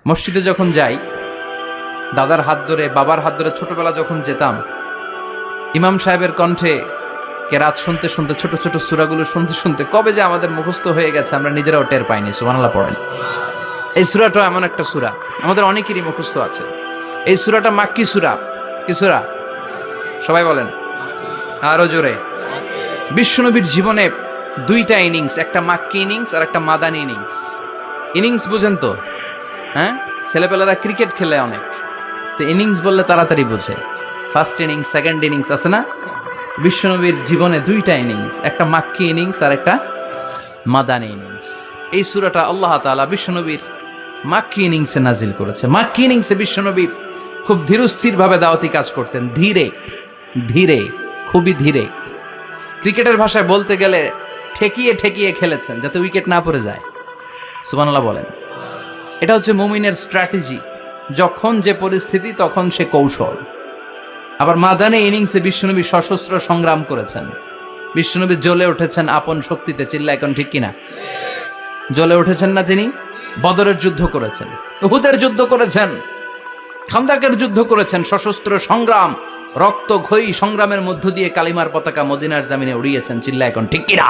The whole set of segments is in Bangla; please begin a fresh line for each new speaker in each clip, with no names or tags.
মসজিদে যখন যাই, দাদার হাত ধরে বাবার হাত ধরে ছোটবেলা যখন যেতাম, ইমাম সাহেবের কণ্ঠে কেরাত শুনতে শুনতে ছোট ছোট সূরাগুলো শুনতে শুনতে কবে যে আমাদের মুখস্থ হয়ে গেছে আমরা নিজেরাও টের পাইনি। সুবহানাল্লাহ পড়েন। এই সূরাটা এমন একটা সূরা আমাদের অনেকেরই মুখস্থ আছে। এই সূরাটা মাক্কি সূরা। কি সূরা? সবাই বলেন আরো জোরে। বিশ্বনবীর জীবনে দুইটা ইনিংস, একটা মাক্কি ইনিংস আর একটা মাদানী ইনিংস। ইনিংস বুঝেন তো? হ্যাঁ, ছেলেপেলেরা ক্রিকেট খেলে অনেক, তো ইনিংস বললে তাড়াতাড়ি বোঝে। ফার্স্ট ইনিংস, সেকেন্ড ইনিংস আছে না? বিশ্বনবীর জীবনে দুইটা ইনিংস, একটা মাক্কি ইনিংস আর একটা মাদানী ইনিংস। এই সূরাটা আল্লাহ তাআলা বিশ্বনবীর মাক্কি ইনিংসে নাজিল করেছে। মাক্কি ইনিংসে বিশ্বনবী খুব ধীরস্থির ভাবে দাওয়াতি কাজ করতেন, ধীরে ধীরে, খুবই ধীরে। ক্রিকেটের ভাষায় বলতে গেলে ঠেকিয়ে ঠেকিয়ে খেলেছেন যাতে উইকেট না পড়ে যায়। সুবহানাল্লাহ বলেন। এটা হচ্ছে মুমিনের স্ট্র্যাটেজি, যখন যে পরিস্থিতি তখন সে কৌশল। আবার মাদানী ইনিংসে বিশ্বনবী সশস্ত্র সংগ্রাম করেছেন। বিশ্বনবী জ্বলে উঠেছেন আপন শক্তিতে। চিল্লা এখন ঠিক কিনা? জ্বলে উঠেছেন না তিনি? বদরের যুদ্ধ করেছেন, উহুদের যুদ্ধ করেছেন, খান্দাকের যুদ্ধ করেছেন। সশস্ত্র সংগ্রাম, রক্তক্ষয়ী সংগ্রামের মধ্য দিয়ে কালিমার পতাকা মদিনার জামিনে উড়িয়েছেন। চিল্লা এখন ঠিক কিনা?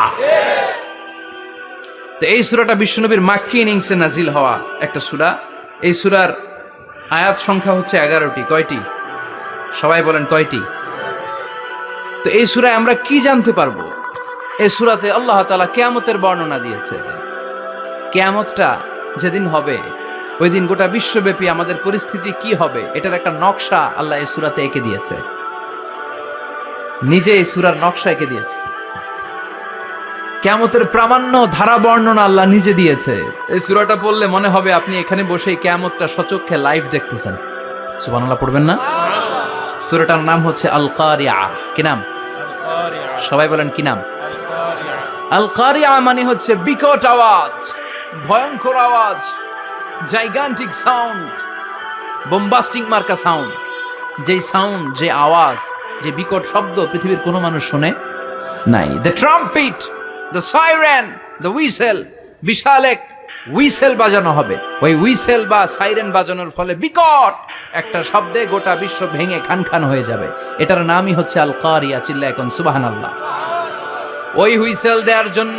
তো এই সূরাটা বিশ্বনবীর মাক্কি ইনিংসে নাজিল হওয়া একটা সূরা। এই সূরার আয়াত সংখ্যা হচ্ছে 11টি। কয়টি? সবাই বলেন কয়টি? তো এই সূরায় আমরা কি জানতে পারবো? এই সূরাতে আল্লাহ তাআলা কিয়ামতের বর্ণনা দিয়েছে। কিয়ামতটা যেদিন হবে, ওই দিন গোটা বিশ্বব্যাপী আমাদের পরিস্থিতি কি হবে এটার একটা নকশা আল্লাহ এই সূরাতে এঁকে দিয়েছে। নিজে এই সূরার নকশা এঁকে দিয়েছে। কিয়ামতের প্রামাণ্য ধারা বর্ণনা আল্লাহ নিজে দিয়েছে। এই সূরাটা পড়লে মনে হবে আপনি এখানে বসেই কিয়ামতটা সচক্ষে লাইভ দেখতেছেন। সুবহানাল্লাহ পড়বেন না? সূরাটার নাম হচ্ছে আল কারিয়া। কি নাম? সবাই বলেন কি নাম? আল কারিয়া মানে হচ্ছে বিকট আওয়াজ, ভয়ঙ্কর আওয়াজ, জাইগান্টিক সাউন্ড, বোম্বাস্টিক মার্কা সাউন্ড। যেই সাউন্ড, যে আওয়াজ, যে বিকট শব্দ পৃথিবীর কোনো মানুষ শুনে নাই। The trumpet, the siren, the whistle, বিশাল এক হুইসেল বাজানো হবে। ওই হুইসেল বা সাইরেন বাজানোর ফলে বিকট একটা শব্দে গোটা বিশ্ব ভেঙে খান খান হয়ে যাবে। এটার নামই হচ্ছে আল কারিয়া। চিল্লা এখন সুবহানাল্লাহ। ওই হুইসেল দেওয়ার জন্য,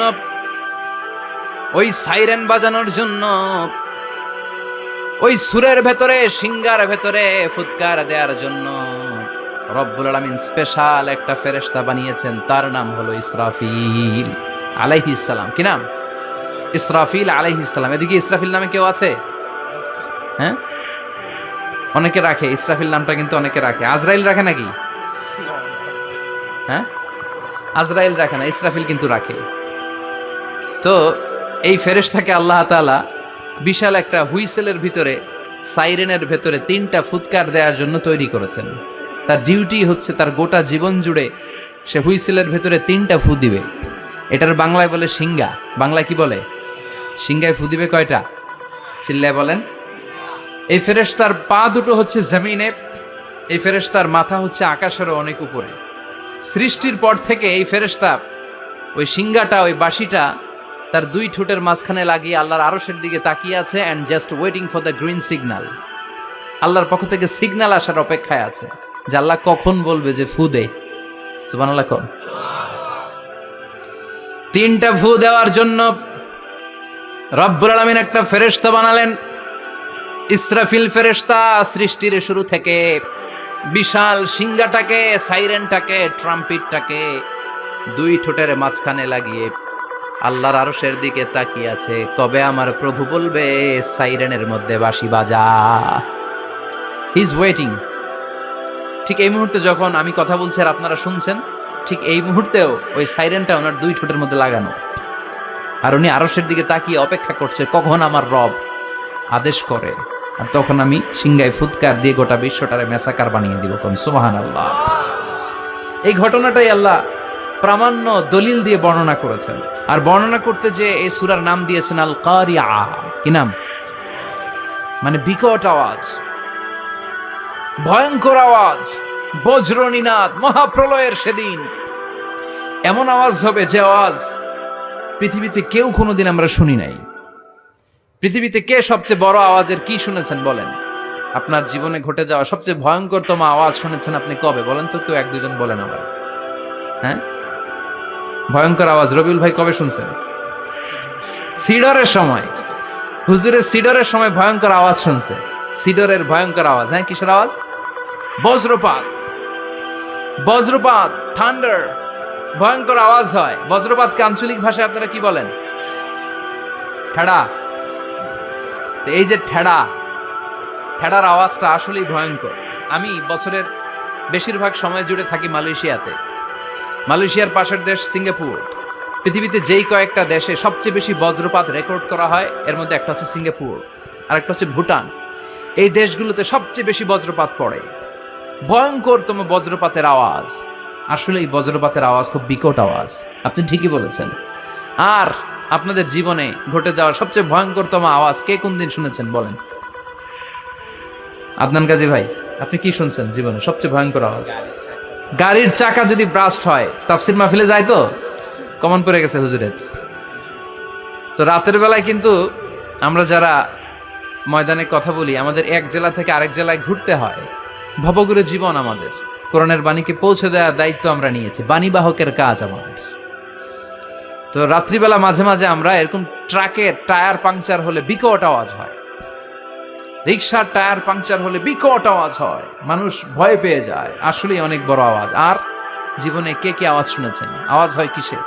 ওই সাইরেন বাজানোর জন্য, ওই সুরের ভেতরে, সিঙ্গার ভেতরে ফুৎকার দেওয়ার জন্য রব্বুল আলামিন স্পেশাল একটা ফেরেশতা বানিয়েছেন। তার নাম হলো ইসরাফিল আলাইহিস সালাম। কি নাম? ইসরাফিল আলাইহিস সালাম। এদিকে ইসরাফিল নামে কেউ আছে? হ্যাঁ, অনেকে রাখে ইসরাফিল নামটা, কিন্তু অনেকে রাখে। আজরাইল রাখে নাকি? হ্যাঁ, আজরাইল রাখে না, ইসরাফিল কিন্তু রাখে। তো এই ফেরেশতাকে আল্লাহ তাআলা বিশাল একটা হুইসেলের ভিতরে, সাইরেনের ভেতরে 3টা ফুৎকার দেওয়ার জন্য তৈরি করেছেন। তার ডিউটি হচ্ছে তার গোটা জীবন জুড়ে সে হুইসেলের ভেতরে 3টা ফু দিবে। এটার বাংলায় বলে সিঙ্গা। বাংলায় কি বলে? সিঙ্গায় ফু দিবে কয়টা? চিল্লায় বলেন। এই ফেরেশতার পা দুটো হচ্ছে জমিনে, এই ফেরেশতার মাথা হচ্ছে আকাশেরও অনেক উপরে। সৃষ্টির পর থেকে এই ফেরেশতা ওই সিঙ্গাটা, ওই বাঁশিটা তার 2 ঠোঁটের মাঝখানে লাগিয়ে আল্লাহর আরশের দিকে তাকিয়ে আছে, and just waiting for the green signal. আল্লাহর পক্ষ থেকে সিগন্যাল আসার অপেক্ষায় আছে যে আল্লাহ কখন বলবে যে ফু দে। সুবহানাল্লাহ। কোন 3টা ফু দেওয়ার জন্য রব্বুল আলামিন একটা ফেরেশতা বানালেন। ইসরাফিল ফেরেশতা সৃষ্টির শুরু থেকে বিশাল সিঙ্গাটাকে, সাইরেনটাকে, ট্রাম্পিটটাকে 2 ঠোঁটের মাঝখানে লাগিয়ে আল্লাহর আরশের দিকে তাকিয়ে আছে, কবে আমার প্রভু বলবে সাইরেনের মধ্যে বাঁশি বাজা। He is waiting. ঠিক এই মুহূর্তে যখন আমি কথা বলছি আর আপনারা শুনছেন, ঠিক এই মুহূর্তেও ওই সাইরেনটা ওনার 2 ঠোঁটের মধ্যে লাগানো, আর উনি আরশের দিকে তাকিয়ে অপেক্ষা করছে কখন আমার রব আদেশ করে, আর তখন আমি সিঙ্গায় ফুৎকার দিয়ে গোটা বিশ্বটারে মেসাকার বানিয়ে দিব। কোন সুবহানাল্লাহ। এই ঘটনাটাই আল্লাহ প্রামাণ্য দলিল দিয়ে বর্ণনা করেছেন। আর বর্ণনা করতে যে এই সূরার নাম দিয়েছেন আল কারিয়া। কি নাম? মানে বিকট আওয়াজ, ভয়ঙ্কর আওয়াজ, বজ্রনিনাদ, মহাপ্রলয়ের সেদিন এমন আওয়াজ হবে যে আওয়াজ পৃথিবীতে কেউ কোনোদিন আমরা শুনি নাই। পৃথিবীতে কে সবচেয়ে বড় আওয়াজের কি শুনেছেন বলেন? আপনার জীবনে ঘটে যাওয়া সবচেয়ে ভয়ঙ্করতম আওয়াজ শুনেছেন আপনি কবে বলেন তো? কেউ এক দুজন বলেন আমার। হ্যাঁ, ভয়ঙ্কর আওয়াজ রবিউল ভাই কবে শুনছেন? সিডরের সময়। হুজুরের সিডরের সময় ভয়ঙ্কর আওয়াজ শুনছে। সিডরের ভয়ঙ্কর আওয়াজ। হ্যাঁ, কিসের আওয়াজ? বজ্রপাত। বজ্রপাত, থান্ডার, ভয়ঙ্কর আওয়াজ হয়। বজ্রপাতকে আঞ্চলিক ভাষায় আপনারা কি বলেন? ঠেড়া। এই যে ঠেড়া, ঠেড়ার আওয়াজটা আসলেই ভয়ঙ্কর। আমি বছরের বেশিরভাগ সময় জুড়ে থাকি মালয়েশিয়াতে। মালয়েশিয়ার পাশের দেশ সিঙ্গাপুর। পৃথিবীতে যেই কয়েকটা দেশে সবচেয়ে বেশি বজ্রপাত রেকর্ড করা হয় এর মধ্যে একটা হচ্ছে সিঙ্গাপুর, আর একটা হচ্ছে ভুটান। এই দেশগুলোতে সবচেয়ে বেশি বজ্রপাত পড়ে। ভয়ঙ্করতম বজ্রপাতের আওয়াজ। আসলে এই বজ্রপাতের আওয়াজ খুব বিকট আওয়াজ। আপনি ঠিকই বলেছেন। আর আপনাদের জীবনে ঘটে যাওয়া সবচেয়ে ভয়ঙ্করতম আওয়াজ কে কোন দিন শুনেছেন বলেন? আদনান গাজী ভাই, আপনি কি শুনছেন জীবনে সবচেয়ে ভয়ঙ্কর আওয়াজ? গাড়ির চাকা যদি ব্রাস্ট হয়, তাফসির মাহফিলে যায় তো কমন পড়ে গেছে হুজুরের। তো রাতের বেলায় কিন্তু আমরা যারা ময়দানে কথা বলি, আমাদের এক জেলা থেকে আরেক জেলায় ঘুরতে হয়। ভবঘুরে জীবন আমাদের। কোরআনের বাণীকে পৌঁছে দেওয়ার দায়িত্ব আমরা নিয়েছি, বাণীবাহকের কাজ আমাদের। তো রাত্রিবেলা মাঝে মাঝে আমরা এরকম ট্রাকের টায়ার পাংচার হলে বিকট আওয়াজ হয়, রিক্সার টায়ার পাংচার হলে বিকট আওয়াজ হয়, মানুষ ভয় পেয়ে যায়। আসলেই অনেক বড় আওয়াজ। আর জীবনে কে কে আওয়াজ শুনেছেন? আওয়াজ হয় কিসে?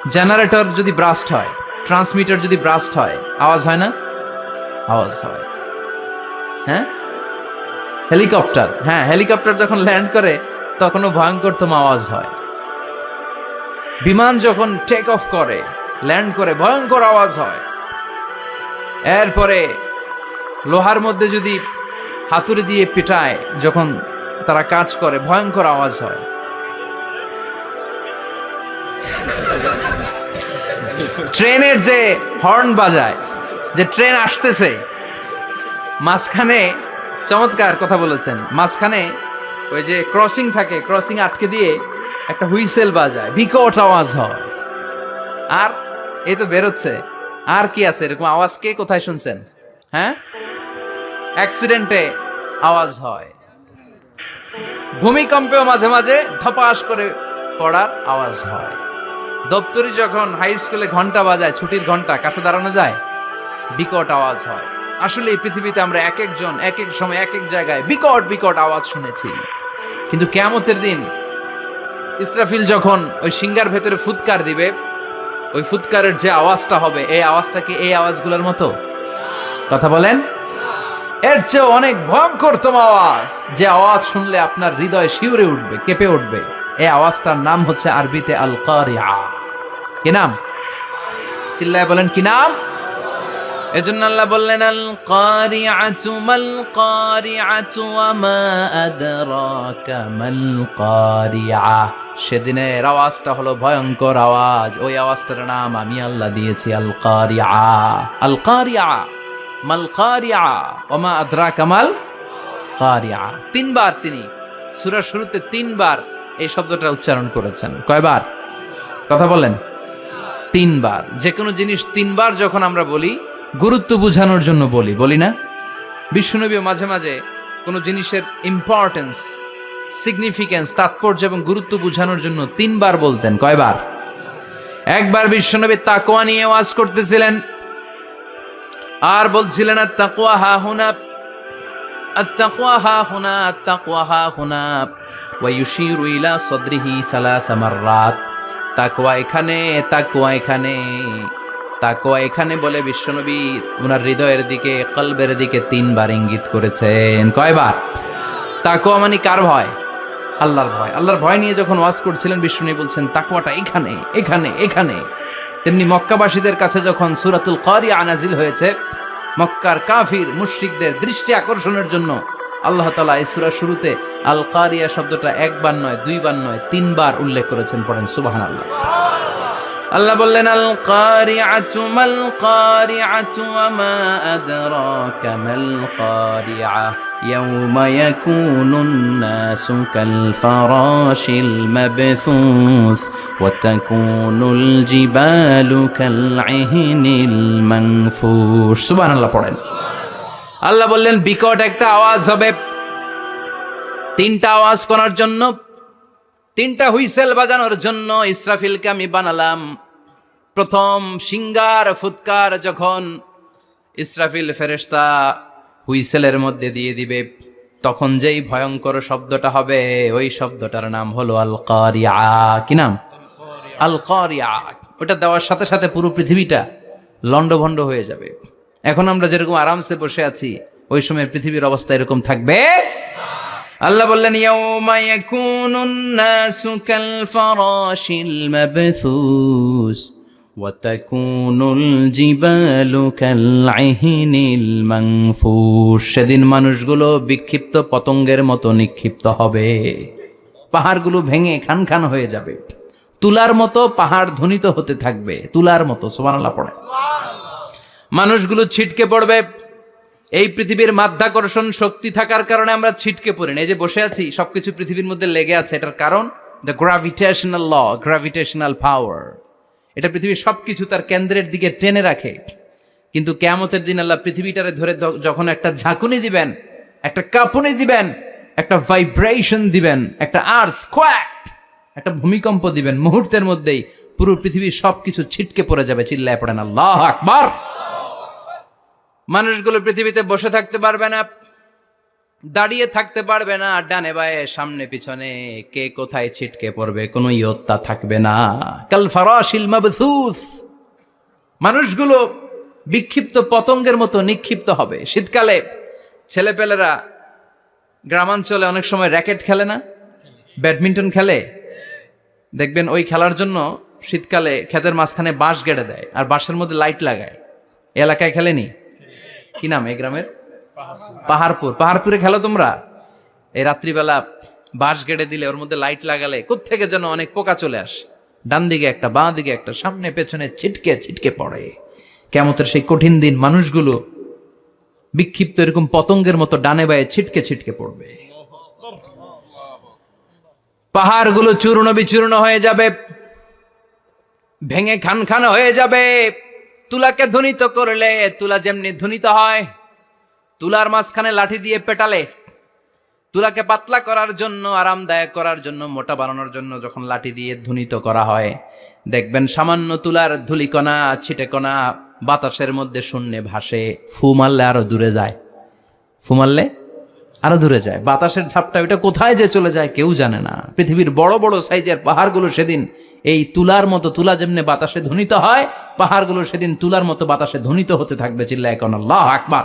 জেনারেটর যদি ব্রাস্ট হয়, ট্রান্সমিটার যদি ব্রাস্ট হয়, আওয়াজ হয় না? আওয়াজ হয়। হ্যাঁ, হেলিকপ্টার, হ্যাঁ হেলিকপ্টার যখন ল্যান্ড করে তখনও ভয়ঙ্করতম আওয়াজ হয়। বিমান যখন টেক অফ করে, ল্যান্ড করে, ভয়ঙ্কর আওয়াজ হয়। এরপরে লোহার মধ্যে যদি হাতুড়ি দিয়ে পিটায় যখন তারা কাজ করে, ভয়ঙ্কর আওয়াজ হয়। ট্রেনের যে হর্ন বাজায়, যে ট্রেন আসতেছে, মাঝখানে চমৎকার কথা বলেছেন, মাঝখানে ওই যে ক্রসিং থাকে, ক্রসিং আটকে দিয়ে একটা হুইসেল বাজায়, বিকট আওয়াজ হয়। আর এই তো বেরোচ্ছে। আর কি আছে এরকম আওয়াজ? কে কোথায় শুনছেন? হ্যাঁ, অ্যাক্সিডেন্টে আওয়াজ হয়। ভূমিকম্পেও মাঝে মাঝে ধপাস করে পড়ার আওয়াজ হয়। দপ্তরি যখন হাই স্কুলে ঘন্টা বাজায়, ছুটির ঘন্টা, কাছে দাঁড়ানো যায়, বিকট আওয়াজ হয়। আসলে এই পৃথিবীতে আমরা এক একজন এক এক সময় এক এক জায়গায় বিকট বিকট আওয়াজ শুনেছি। কিন্তু কিয়ামতের দিন ইসরাফিল যখন ওই সিংহার ভেতরে ফুৎকার দিবে, ওই ফুৎকারের যে আওয়াজটা হবে, এই আওয়াজটা কি এই আওয়াজগুলোর মতো? কথা বলেন। এর চেয়ে অনেক ভয়ঙ্করতম আওয়াজ, যে আওয়াজ শুনলে আপনার হৃদয় শিউরে উঠবে, কেঁপে উঠবে। এই আওয়াজটার নাম হচ্ছে আরবিতে আল কারিআ। কি নাম? চিল্লায় বলেন কি নাম? এজন্য আল্লাহ বললেন আল কারিআতু মাল কারিআতু ওয়া মা আদরাকা মাল কারিআ। সেদিনের আওয়াজটা হলো ভয়ঙ্কর আওয়াজ। ওই আওয়াজটার নাম আমি আল্লাহ দিয়েছি আল কারিআ। আল কারিআ মাল কারিআ ওয়া মা আদরাকা মাল কারিআ। তিনবার তিনি সূরার শুরুতে তিনবার এই শব্দটা উচ্চারণ করেছেন। কয়বার? কথা বলেন। তিনবার। যে কোনো জিনিস তিনবার যখন আমরা বলি, গুরুত্ব বোঝানোর জন্য বলি, বলি না? বিশ্বনবী মাঝে মাঝে কোনো জিনিসের ইম্পর্টেন্স, সিগনিফিকেন্স, তাৎপর্য এবং গুরুত্ব বোঝানোর জন্য তিনবার বলতেন। কয়বার? একবার বিশ্বনবী তাকওয়া নিয়ে ওয়াজ করতেছিলেন, আর বলছিলেন আত-তাকওয়া হা হুনা, আত-তাকওয়া হা হুনা, আত-তাকওয়া হা হুনা, ওয়া ইউশিরু ইলা সাদরিহি সালাসা মাররাত। তাকওয়া এখানে, তাকওয়া এখানে, তাকওয়া এখানে বলে বিশ্বনবী ওনার হৃদয়ের দিকে, কলবের দিকে তিনবার ইঙ্গিত করেছেন। কয়বার? তাকওয়া মানে কার ভয়? আল্লাহর ভয়। আল্লাহর ভয় নিয়ে যখন ওয়াজ করছিলেন বিশ্বনবী বলছেন তাকওয়াটা এখানে, এখানে, এখানে। তেমনি মক্কাবাসীদের কাছে যখন সূরাতুল কারিআ নাজিল হয়েছে, মক্কার কাফির মুশরিকদের দৃষ্টি আকর্ষণের জন্য আল্লাহ তাআলা এই সূরার শুরুতে আল কারিআ শব্দটা একবার নয়, দুইবার নয়, তিনবার উল্লেখ করেছেন। পড়েন সুবহানাল্লাহ। আল্লাহ বললেন আল কারিআতু মাল কারিআতু ওয়া মা আদরাকা মাল কারিআ ইয়াউমা ইয়াকুনুন নাসু কাল ফারাশিল মাবথুস ওয়া তাকুনুল জিবালু কাল ইহনিল মানফুশ। সুবহানাল্লাহ পড়েন। আল্লাহ বললেন বিকট একটা আওয়াজ হবে, তিনটা আওয়াজ করার জন্য, তিনটা হুইসেল বাজানোর জন্য ইসরাফিলকে আমি বানালাম। প্রথম সিঙ্গার ফুৎকার যখন ইসরাফিল ফেরেশতা হুইসেলের মধ্যে দিয়ে দিবে, তখন যেই ভয়ঙ্কর শব্দটা হবে ওই শব্দটার নাম হলো আল কারিআ। কি নাম? আল কারিআ। ওটা দেওয়ার সাথে সাথে পুরো পৃথিবীটা লন্ডভন্ড হয়ে যাবে। এখন আমরা যেরকম আরামসে বসে আছি, ওই সময় পৃথিবীর অবস্থা এরকম থাকবে। আল্লাহ বললেন ইয়াউমা ইয়াকুনুন নাসু কাল ফারাশিল মাবথুস ওয়া তাকুনুল জিবালু কাল ইহনিল মানফুশ। সেদিন মানুষগুলো বিক্ষিপ্ত পতঙ্গের মতো নিক্ষিপ্ত হবে, পাহাড়গুলো ভেঙে খান খান হয়ে যাবে, তুলার মতো পাহাড় ধ্বনিত হতে থাকবে, তুলার মতো। সুবহানাল্লাহ পড়ে। মানুষগুলো ছিটকে পড়বে। এই পৃথিবীর মাধ্যাকর্ষণ শক্তি থাকার কারণে আমরা ছিটকে পড়ি না। এই যে বসে আছি, সবকিছু পৃথিবীর মধ্যে লেগে আছে, এটার কারণ দ্য গ্র্যাভিটেশনাল ল, গ্র্যাভিটেশনাল পাওয়ার। এটা পৃথিবীর সবকিছু তার কেন্দ্রের দিকে টেনে রাখে। কিন্তু কিয়ামতের দিন আল্লাহ পৃথিবীটারে ধরে যখন একটা ঝাঁকুনি দিবেন, একটা কাঁপুনি দিবেন, একটা ভাইব্রেশন দিবেন, একটা আর্থ কোয়াক, একটা ভূমিকম্প দিবেন, মুহূর্তের মধ্যেই পুরো পৃথিবীর সবকিছু ছিটকে পড়ে যাবে। চিল্লায় পড়েন আল্লাহু আকবার। মানুষগুলো পৃথিবীতে বসে থাকতে পারবে না, দাঁড়িয়ে থাকতে পারবে না, ডানে বায়ে সামনে পিছনে কে কোথায় ছিটকে পড়বে কোনো ইয়ত্তা থাকবে না। কাল ফারাশিল মাবথুস। মানুষগুলো বিক্ষিপ্ত পতঙ্গের মতো নিক্ষিপ্ত হবে। শীতকালে ছেলেপেলেরা গ্রামাঞ্চলে অনেক সময় র্যাকেট খেলে না, ব্যাডমিন্টন খেলে, দেখবেন ওই খেলার জন্য শীতকালে ক্ষেতের মাঝখানে বাঁশ গেড়ে দেয় আর বাঁশের মধ্যে লাইট লাগায়। এলাকায় খেলেনি? কি নাম এই গ্রামের? পাহাড়পুর। পাহাড়পুরে খেলো তোমরা? এই রাত্রিবেলা বাঁশ গেড়ে দিলে ওর মধ্যে লাইট লাগালে কোত্থেকে যেন অনেক পোকা চলে আসে, ডান দিকে একটা, বাঁ দিকে একটা, সামনে পেছনে ছিটকে ছিটকে পড়ে। কিয়ামতের সেই কঠিন দিন মানুষগুলো বিক্ষিপ্ত এরকম পতঙ্গের মতো ডানে বায়ে ছিটকে ছিটকে পড়বে। পাহাড়গুলো চূর্ণ বিচূর্ণ হয়ে যাবে, ভেঙে খান খান হয়ে যাবে। তুলাকে ধ্বনিত করলে তুলা যেমনি ধ্বনিত হয়, তুলার মাঝখানে লাঠি দিয়ে পেটালে, তুলাকে পাতলা করার জন্য, আরামদায়ক করার জন্য, মোটা বানানোর জন্য যখন লাঠি দিয়ে ধ্বনিত করা হয়, দেখবেন সামান্য তুলার ধুলিকণা ছিটেকণা বাতাসের মধ্যে শূন্যে ভাসে। ফু মারলে আরো দূরে যায়, ফু মারলে আরো দূরে যায়। বাতাসের ঝাপটা ওইটা কোথায় যে চলে যায় কেউ জানে না। পৃথিবীর বড় বড় সাইজের পাহাড়গুলো সেদিন এই তুলার মতো, তুলা যেমনি বাতাসে ধ্বনিত হয়, পাহাড়গুলো সেদিন তুলার মতো বাতাসে ধ্বনিত হতে থাকবে। চিল্লায় এখন আল্লাহু আকবার।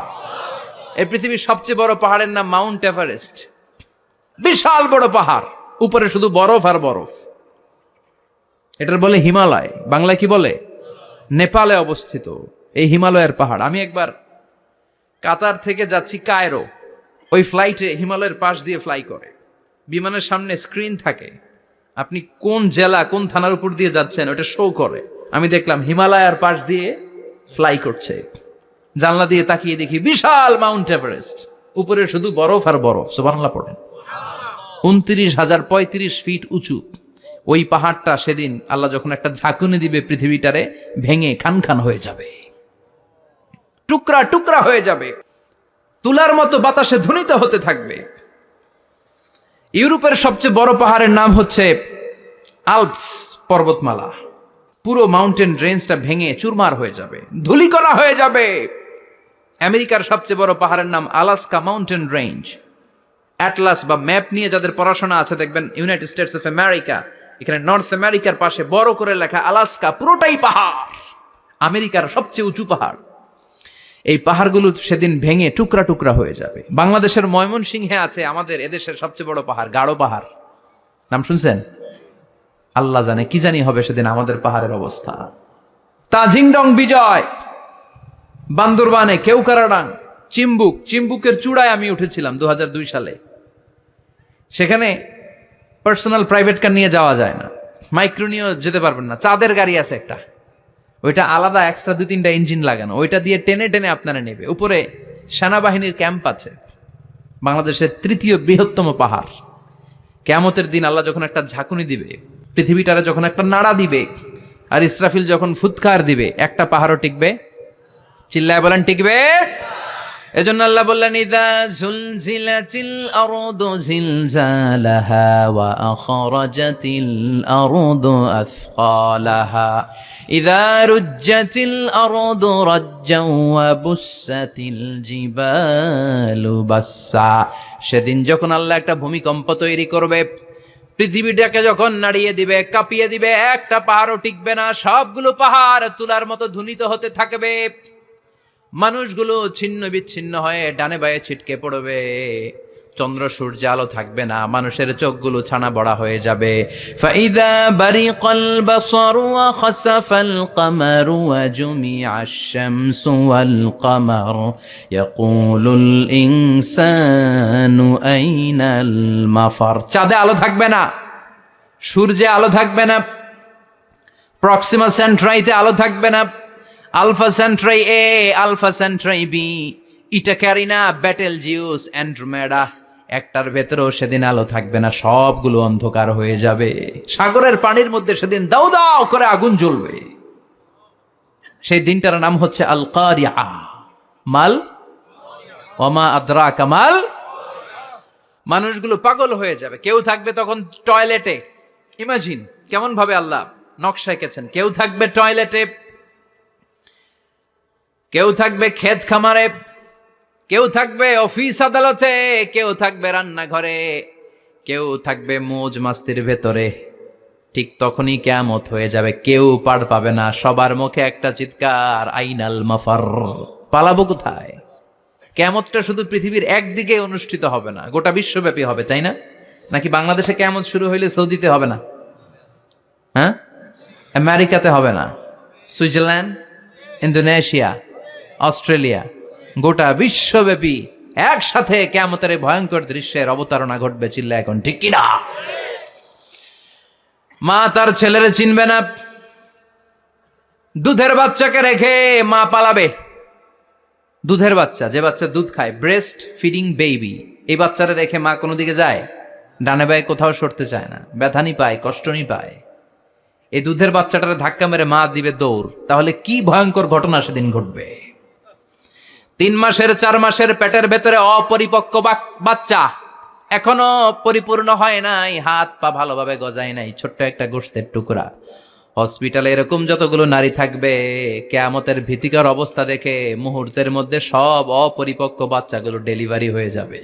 এই পৃথিবীর সবচেয়ে বড় পাহাড়ের নাম মাউন্ট এভারেস্ট। বিশাল বড় পাহাড়, উপরে শুধু বরফ আর বরফ। এটার বলে হিমালয়। বাংলায় কি বলে? নেপালে অবস্থিত এই হিমালয়ের পাহাড়। আমি একবার কাতার থেকে যাচ্ছি কায়রো, ওই ফ্লাইটে হিমালয়ের পাশ দিয়ে ফ্লাই করে, বিমানের সামনে স্ক্রিন থাকে, আপনি কোন জেলা কোন থানার উপর দিয়ে যাচ্ছেন ওটা শো করে। আমি দেখলাম হিমালয়ের পাশ দিয়ে ফ্লাই করছে। জানলা দিয়ে তাকিয়ে দেখি বিশাল মাউন্ট এভারেস্ট, উপরে শুধু বরফ আর বরফ। সুবহানাল্লাহ পড়েন। 29,035 ফিট উঁচু ওই পাহাড়টা সেদিন আল্লাহ যখন একটা ঝাঁকুনি দিবে, পৃথিবীটারে ভেঙে খান খান হয়ে যাবে, টুকরা টুকরা হয়ে যাবে, তুলার মতো বাতাসে ধ্বনিত হতে থাকবে। ইউরোপের সবচেয়ে বড় পাহাড়ের নাম হচ্ছে আল্পস পর্বতমালা। পুরো মাউন্টেন রেঞ্জটা ভেঙে চুরমার হয়ে যাবে, ধূলিকণা হয়ে যাবে। আমেরিকার সবচেয়ে বড় পাহাড়ের নাম আলাস্কা মাউন্টেন রেঞ্জ। অ্যাটলাস বা ম্যাপ নিয়ে যাদের পড়াশোনা আছে দেখবেন ইউনাইটেড স্টেটস অফ আমেরিকা, এখানে নর্থ আমেরিকার পাশে বড় করে লেখা আলাস্কা, পুরোটাই পাহাড়, আমেরিকার সবচেয়ে উঁচু পাহাড়। এই পাহাড়গুলো সেদিন ভেঙে টুকরা টুকরা হয়ে যাবে। বাংলাদেশের ময়মনসিংহে আছে আমাদের এদেশের সবচেয়ে বড় পাহাড়, গাঢ় পাহাড়। নাম শুনছেন? আল্লাহ জানে কি জানি হবে সেদিন আমাদের পাহাড়ের অবস্থা। তাজিংডং বিজয়, বান্দরবানে কেওক্রাডাং, চিম্বুক, চিম্বুকের চূড়ায় আমি উঠেছিলাম 2002 সালে। সেখানে পার্সোনাল প্রাইভেট কার নিয়ে যাওয়া যায় না, মাইক্রো নিয়েও যেতে পারবেন না। চাঁদের গাড়ি আছে একটা, ওইটা আলাদা এক্সট্রা 2-3টা ইঞ্জিন লাগানো, ওইটা দিয়ে টেনে টেনে আপনারা নেবে। উপরে সেনাবাহিনীর ক্যাম্প আছে, বাংলাদেশের 3য় বৃহত্তম পাহাড়। কিয়ামতের দিন আল্লাহ যখন একটা ঝাঁকুনি দিবে, পৃথিবীটারে যখন একটা নাড়া দিবে, আর ইসরাফিল যখন ফুৎকার দিবে, একটা পাহাড়ও টিকবে? চিল্লায় বলেন টিকবে? এজন্য আল্লাহ বললেন, ইযা যুলজিলাতিল আরদু জিলজালাহা ওয়া আখরাজাতিল আরদু আসকালাহা ইযা রুজ্জাতিল আরদু রাজ্জাও ওয়া বুসসাতিল জিবালু বাসসা। সেদিন যখন আল্লাহ একটা ভূমিকম্প তৈরি করবে, পৃথিবীটাকে যখন নাড়িয়ে দিবে, কাঁপিয়ে দিবে, একটা পাহাড়ও টিকবে না, সবগুলো পাহাড় তুলার মতো ধ্বনিত হতে থাকবে। মানুষগুলো ছিন্ন বিচ্ছিন্ন হয়ে ডানে বায়ে ছিটকে পড়বে, চন্দ্র সূর্য আলো থাকবে না, মানুষের চোখগুলো ছানা বড়া হয়ে যাবে। ফাইদা বারিকাল বাসারু ওয়া খাসাফাল কামারু ওয়া জুমিআশ শামসু ওয়াল কামার ইয়াকুলুল ইনসানু আইনাল মাফার। চাঁদে আলো থাকবে না, সূর্যে আলো থাকবে না, প্রক্সিমা সেন্ট্রাইতে আলো থাকবে না, আলফা সেন্ট্রাই এ, আলফা সেন্ট্রাই বি, ইটা ক্যারিনা, ব্যাটেল জিউস, অ্যান্ড্রোমেডা, একটার ভেতরেও সেদিন আলো থাকবে না, সবগুলো অন্ধকার হয়ে যাবে। সাগরের পানির মধ্যে সেদিন দাউ দাউ করে আগুন জ্বলবে। সেই দিনটার নাম হচ্ছে আল কারিয়া। মাল ওয়ামা আদরাকা মাল। মানুষগুলো পাগল হয়ে যাবে। কেউ থাকবে তখন টয়লেটে, ইমাজিন কেমন ভাবে আল্লাহ নকশা এঁকেছেন। কেউ থাকবে টয়লেটে, কেউ থাকবে ক্ষেত খামারে, কেউ থাকবে অফিস আদালতে, কেউ থাকবে রান্নাঘরে, কেউ থাকবে মৌজ মাস্তির ভেতরে। ঠিক তখনই কিয়ামত হয়ে যাবে, কেউ পার পাবে না, সবার মুখে একটা চিৎকার, আইনাল মাফার। পালাবো কোথায়? কিয়ামতটা শুধু পৃথিবীর একদিকে অনুষ্ঠিত হবে না, গোটা বিশ্বব্যাপী হবে, তাই না? নাকি বাংলাদেশে কিয়ামত শুরু হইলে সৌদিতে হবে না? হ্যাঁ, আমেরিকাতে হবে না, সুইজারল্যান্ড, ইন্দোনেশিয়া, অস্ট্রেলিয়া, গোটা বিশ্বব্যাপী একসাথে কিয়ামতের ভয়ঙ্কর দৃশ্যের অবতারণা ঘটবে। চিল্লা এখন ঠিক কিনা? মা তার ছেলেরে চিনবে না, দুধের বাচ্চাকে রেখে মা পালাবে। দুধের বাচ্চা, যে বাচ্চা দুধ খায়, ব্রেস্ট ফিডিং বেবি, এই বাচ্চারা রেখে মা কোনো দিকে যায়? ডানে বায়ে কোথাও সরতে চায় না, ব্যথানি পায়, কষ্টনি পায়। এই দুধের বাচ্চাটারে ধাক্কা মেরে মা দিবে দৌড়। তাহলে কি ভয়ঙ্কর ঘটনা সেদিন ঘটবে। 3 মাসের 4 মাসের পেটের ভেতরে অপরিপক্ক বাচ্চা, এখনো পরিপূর্ণ হয় নাই, হাত পা ভালোভাবে গজায় নাই, ছোট্ট একটা গোশতের টুকরা। হসপিটালে এরকম যতগুলো নারী থাকবে, কিয়ামতের ভীতিকর অবস্থা দেখে মুহূর্তের মধ্যে সব অপরিপক্ক বাচ্চাগুলো ডেলিভারি হয়ে যাবে।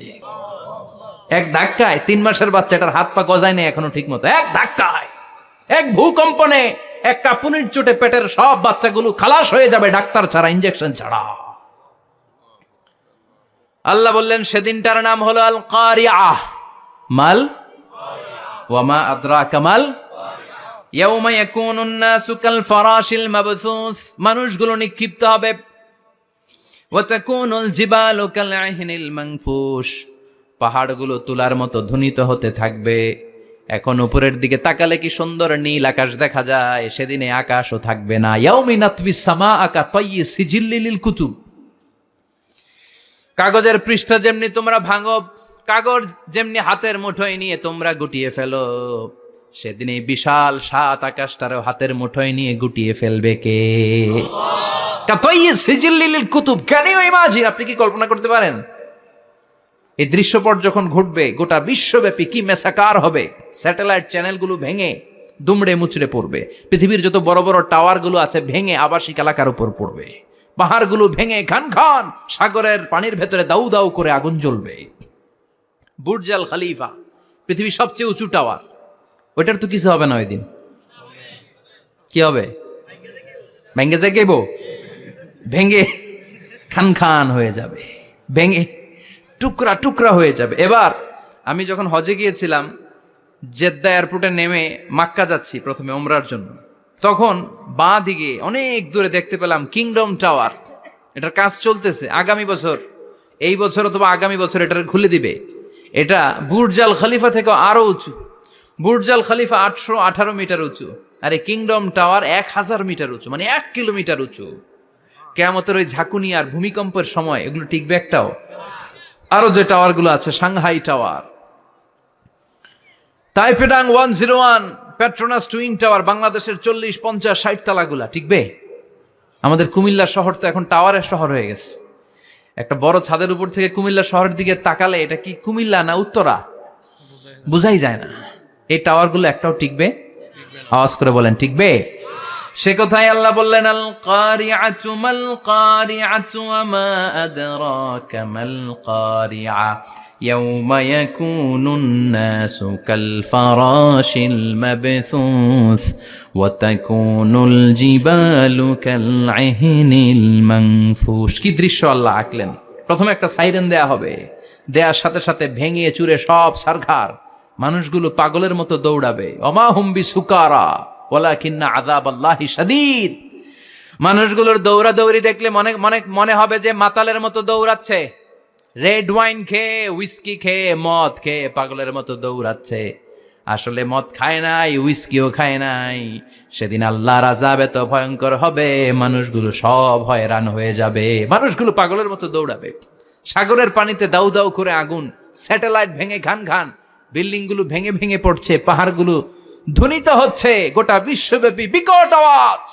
এক ধাক্কায় 3 মাসের বাচ্চাটার হাত পা গজায় নাই এখনো ঠিক মতো, এক ধাক্কায়, এক ভূকম্পনে, এক কাঁপুনির চোটে পেটের সব বাচ্চাগুলো খালাস হয়ে যাবে, ডাক্তার ছাড়া, ইনজেকশন ছাড়া। আল্লাহ বললেন সেদিনটার নাম হলো আল কারিয়া। মাল ওয়ামা আদরাকা মাল। ইয়াউমা ইয়াকুনুন নাসু কাল ফারাশিল মাবথুস, মানুষগুলো নিক্ষিপ্ত হবে। ওয়া তাকুনুল জিবালু কাল আহিনিল মানফুশ, পাহাড়গুলো তুলার মতো ধ্বনিত হতে থাকবে। এখন উপরের দিকে তাকালে কি সুন্দর নীল আকাশ দেখা যায়, সেদিনে আকাশও থাকবে না। ইয়াউমিন নাতবিস সামাআ কা তায়্যি সিজিল্লিল কুতুব, কাগজের পৃষ্ঠা যেমনি তোমরা ভাঙো, কাগজ যেমনি হাতের মুঠোয় নিয়ে তোমরা গুটিয়ে ফেলো, সেদিন এই বিশাল 7 আকাশটারও হাতের মুঠোয় নিয়ে গুটিয়ে ফেলবে কে? কাতাইয়ি সিজিল্লিল কুতুব। Can you imagine? আপনি কি কল্পনা করতে পারেন এই দৃশ্যপট যখন ঘটবে গোটা বিশ্বব্যাপী কি মেসাকার হবে? স্যাটেলাইট চ্যানেলগুলো ভেঙে দুমড়ে মুচড়ে পড়বে, পৃথিবীর যত বড় বড় টাওয়ারগুলো আছে ভেঙে আবাসিক এলাকার উপর পড়বে, পাহাড়গুলো ভেঙে খান খান সাগরের পানির ভেতরে দাউ দাউ করে আগুন জ্বলবে। বুর্জ আল খলিফা, পৃথিবীর সবচেয়ে উঁচু টাওয়ার, ওইটার তো কিছু হবে না ওই দিন। কি হবে? ভেঙে যাইব, ভেঙে খান খান হয়ে যাবে, ভেঙে টুকরা টুকরা হয়ে যাবে। এবার আমি যখন হজে গিয়েছিলাম, জেদ্দা এয়ারপোর্টে নেমে মাক্কা যাচ্ছি প্রথমে ওমরার জন্য, তখন বাঁ দিকে অনেক দূরে দেখতে পেলাম কিংডম টাওয়ার। এটার কাজ চলতেছে, আগামী বছর, এই বছর অথবা আগামী বছর এটার খুলে দিবে। এটা বুর্জ আল খলিফা থেকে আরো উঁচু। বুর্জ আল খলিফা 818 মিটার উঁচু, আর এই কিংডম টাওয়ার 1000 মিটার উঁচু, মানে 1 কিলোমিটার উঁচু। কিয়ামতের ওই ঝাঁকুনি আর ভূমিকম্পের সময় এগুলো টিকবে একটাও? আরো যে টাওয়ার গুলো আছে, সাংহাই টাওয়ার, তাইপেডাং 101, পেট্রোনাস টুইন টাওয়ার, বাংলাদেশের 40, 50, 60 তালাগুলা টিকবে? আমাদের কুমিল্লা শহর তো এখন টাওয়ারের শহর হয়ে গেছে। একটা বড় ছাদের উপর থেকে কুমিল্লা শহরের দিকে তাকালে এটা কি কুমিল্লা না উত্তরা বুঝাই যায় না। এই টাওয়ারগুলো একটাও টিকবে? আওয়াজ করে বলেন টিকবে? সে কথাই আল্লাহ বললেন, আল কারিআতু মাল কারিআতু ওয়া মা আদরাকা মাল কারিআ ইয়াউমা ইয়াকুনুন নাসু কাল ফারাশিল মাবথুস ওয়া তাকুনুল জিবালু কাল ইহনিল মানফুশ। কি দৃশ্য আল্লাহ আঁকলেন! প্রথমে একটা সাইরেন দেয়া হবে, দেয়ার সাথে সাথে ভেঙে চুরে সব সারখার, মানুষগুলো পাগলের মতো দৌড়াবে। ওমা হুম বিসুকারা ওয়ালাকিন্না আযাবাল্লাহি শাদীদ। মানুষগুলোর দৌড়াদৌড়ি দেখলে মনে হবে যে মাতালের মতো দৌড়াচ্ছে, রেড ওয়াইন খেয়ে, উইস্কি খেয়ে, মদ খেয়ে পাগলের মতো দৌড়াচ্ছে। আসলে মদ খায় নাই, উইস্কিও খায় নাই। সেদিন আল্লাহর আযাব এত ভয়ঙ্কর হবে, মানুষগুলো সব হয়রান হয়ে যাবে, মানুষগুলো পাগলের মতো দৌড়াবে। সাগরের পানিতে দাউ দাউ করে আগুন, স্যাটেলাইট ভেঙে ঘান ঘান, বিল্ডিং গুলো ভেঙে ভেঙে পড়ছে, পাহাড়গুলো ধ্বনিত হচ্ছে, গোটা বিশ্বব্যাপী বিকট আওয়াজ।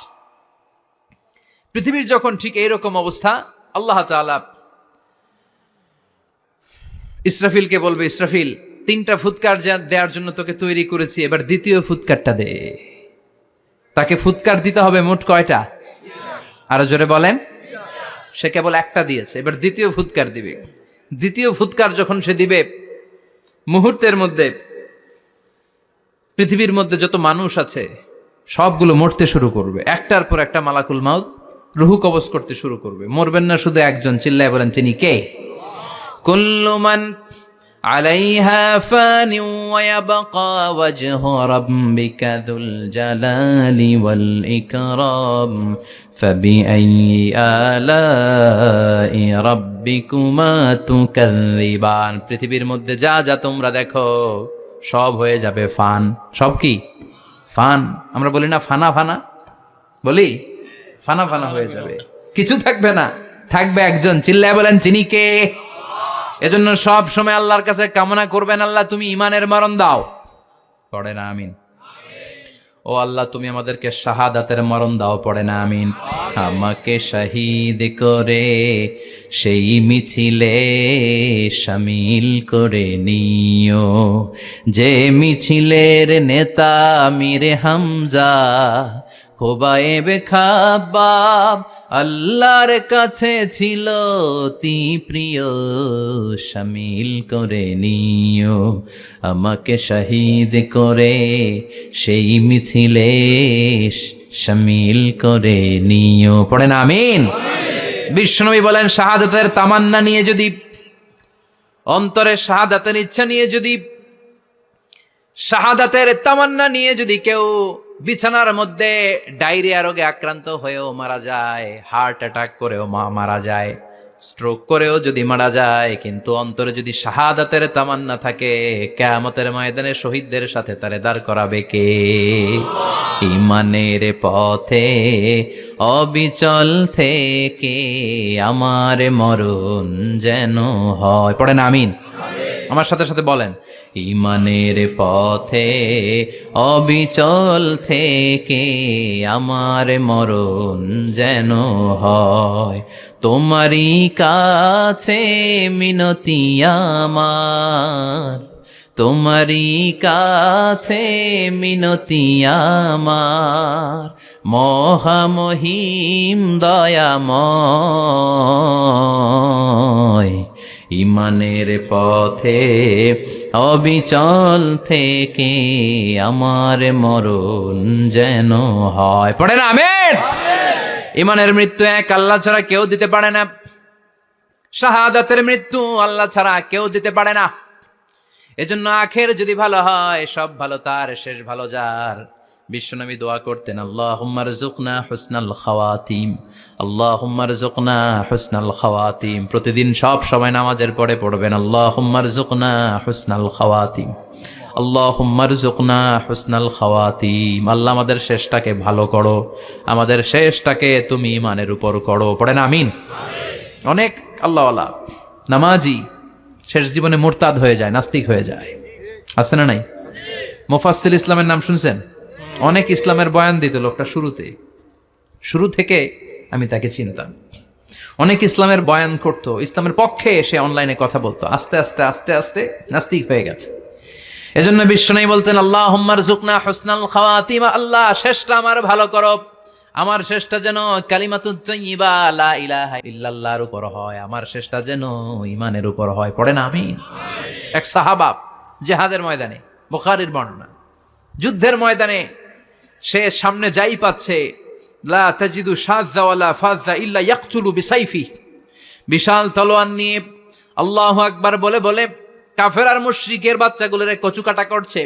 পৃথিবীর যখন ঠিক এইরকম অবস্থা, আল্লাহ তাআলা ইসরাফিলকে বলবে, ইসরাফিল 3টা ফুৎকার দেওয়ার জন্য তোকে তৈরি করেছি, এবার দ্বিতীয় ফুৎকারটা দে। তাকে ফুৎকার দিতে হবে মোট কয়টা? আরো জোরে বলেন। সে কেবল একটা দিয়েছে, এবার দ্বিতীয় ফুৎকার দিবে। দ্বিতীয় ফুৎকার যখন সে দিবে, মুহূর্তের মধ্যে পৃথিবীর মধ্যে যত মানুষ আছে সবগুলো মরতে শুরু করবে। একটার পর একটা মালাকুল মাউত রুহু কবজ করতে শুরু করবে। মরবেন না শুধু একজন, চিল্লায় বলেন তিনি কে? কুল্লু মান আলাইহা ফানি ওয়া ইয়াবকা ওয়াজহু রাব্বিকা যুল জালালি ওয়াল ইকরাম ফাবিআইয়ি আলাই রাব্বিকুমা তুকাযযিবান। পৃথিবীর মধ্যে যা যা তোমরা দেখো সব হয়ে যাবে ফান। সব কি? ফান। আমরা বলি না ফানা ফানা, বলি ফানা ফানা হয়ে যাবে, কিছু থাকবে না, থাকবে একজন, চিল্লায় বলেন তিনি কে? এজন্য সব সময় আল্লাহর কাছে কামনা করবেন, আল্লাহ তুমি ঈমানের মরণ দাও। পড়ে না আমিন? ও আল্লাহ তুমি আমাদেরকে শাহাদাতের মরণ দাও। পড়ে না আমিন? আমাকে শহীদ করে সেই মিছিলে শামিল করে নিও, যে মিছিলের নেতা আমির হামজা খোবায়েবে খাব্বাব আল্লাহর কাছে ছিল অতি প্রিয়, শামিল করে নিও আমাকে শহীদ করে সেই মিছিলে শামিল করে নিও। পড়েন আমিন? বিশ্বনবী বলেন, শাহাদাতের তামান্না নিয়ে যদি, অন্তরে শাহাদাতের ইচ্ছা নিয়ে যদি, শাহাদাতের তামান্না নিয়ে যদি কেউ বিছানার মধ্যে ডায়রিয়া রোগে আক্রান্ত হয়েও মারা যায়, হার্ট অ্যাটাক করেও মারা যায়, স্ট্রোক করেও যদি মারা যায়, কিন্তু অন্তরে যদি শাহাদাতের তামান্না থাকে, কিয়ামতের ময়দানে শহীদদের সাথে তারে দাঁড় করাবে কে? ঈমানের পথে অবিচল থেকে আমার মরণ যেন হয়। পড়েন আমিন? আমার সাথে সাথে বলেন, ঈমানের পথে অবিচল থেকে আমার মরণ যেন হয়। তোমারই কাছে মিনতি আমার, তোমারই কাছে মিনতি আমার, মহামহিম দয়াময়। ঈমানের পথে অবিচল থেকে আমার মরণ যেন হয়। পড়ে না আমিন? ঈমানের মৃত্যু এক, আল্লাহ ছাড়া কেউ দিতে পারে না। শাহাদাতের মৃত্যু আল্লাহ ছাড়া কেউ দিতে পারে না। এজন্য আখের যদি ভালো হয়, সব ভালো তার, শেষ ভালো যার। বিশ্বনবী দোয়া করতেন, আল্লাহুম্মা রযুকনা হুসনাল খাওয়াতিম, আল্লাহুম্মা রযুকনা হুসনাল খাওয়াতিম। প্রতিদিন সব সময় নামাজের পরে পড়বেন, আল্লাহুম্মা রযুকনা হুসনাল খাওয়াতিম, আল্লাহুম্মা রযুকনা হুসনাল খাওয়াতিম, আল্লাহ আমাদের শেষটাকে ভালো করো, আমাদের শেষটাকে তুমি ঈমানের উপর করো। পড়েন আমিন। অনেক আল্লাহওয়ালা নামাজি শেষ জীবনে মুরতাদ হয়ে যায়, নাস্তিক হয়ে যায়, আছে না নাই? মুফাসসিল ইসলামের নাম শুনছেন? অনেক ইসলামের বয়ান দিত লোকটা শুরু থেকে আমি তাকে চিনতাম। অনেক ইসলামের বয়ান করতো, ইসলামের পক্ষে এসে অনলাইনে কথা বলতো, আস্তে আস্তে আস্তে আস্তে নাস্তিক হয়ে গেছে। এজন্য বিশ্বনবী বলতেন আল্লাহুম্মা রযুকনা হুসনাল খাওয়াতিম, আল্লাহ শেষটা আমার ভালো করো, আমার শেষটা যেন কালিমাতুত তাইয়্যিবা লা ইলাহা ইল্লাল্লাহর উপর হয়, আমার শেষটা যেন ঈমানের উপর হয়। পড়েন আমিন। এক সাহাবা জিহাদের ময়দানে, বুখারীর বর্ণনা, যুদ্ধের ময়দানে সে সামনে যাই পাচ্ছে, লা তাজিদু শাযযা ওয়ালা ফাযযা ইল্লা ইয়াকতুলু বিসাইফি, বিশাল তলোয়ার নিয়ে আল্লাহু আকবার বলে বলে কাফের আর মুশরিকের বাচ্চাগুলোরে কচুকাটা করছে।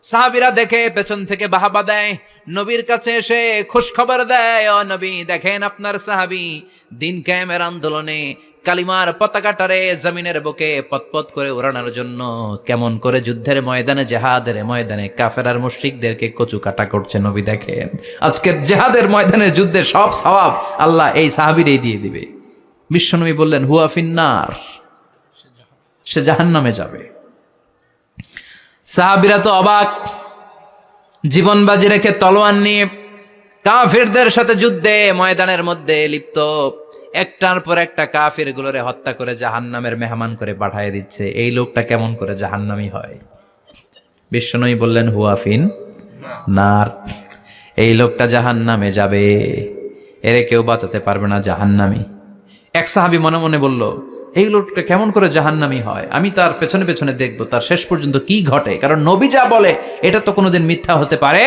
সাহাবীরা দেখে পেছন থেকে বাহাবা দেয়, নবীর কাছে এসে খুশ খবর দেয়, ও নবী দেখেন আপনার সাহাবী দিন কায়েমের আন্দোলনে কালিমার পতাকাটারে জমিনের বুকে পতপত করে উড়ানোর জন্য কেমন করে যুদ্ধের ময়দানে, জিহাদের ময়দানে কাফের আর মুশরিকদেরকে কচুকাটা করছে। নবী দেখেন আজকের জিহাদের ময়দানে যুদ্ধের সব সওয়াব আল্লাহ এই সাহাবীরই দিয়ে দিবে। বিশ্বনবী বললেন হুয়া ফিন্নার, সে জাহান্নামে যাবে। সাহাবীরা তো অবাক, জীবন বাজি রেখে তলোয়ার নিয়ে কাফিরদের সাথে যুদ্ধে ময়দানের মধ্যে লিপ্ত, একটার পর একটা কাফির গুলোরে হত্যা করে জাহান্নামের মেহমান করে পাঠিয়ে দিচ্ছে। এই লোকটা কেমন করে জাহান্নামী হয়? বিশ্বনবী বললেন হুয়া ফিন নার, এই লোকটা জাহান্নামে যাবে, এরে কেউ বাঁচাতে পারবে না, জাহান্নামী। এক সাহাবী মনে মনে বলল এই লোকটা কেমন করে জাহান্নামী হয়, আমি তার পেছনে পেছনে দেখবো তার শেষ পর্যন্ত কি ঘটে, কারণ নবী যা বলে এটা তো কোনোদিন মিথ্যা হতে পারে।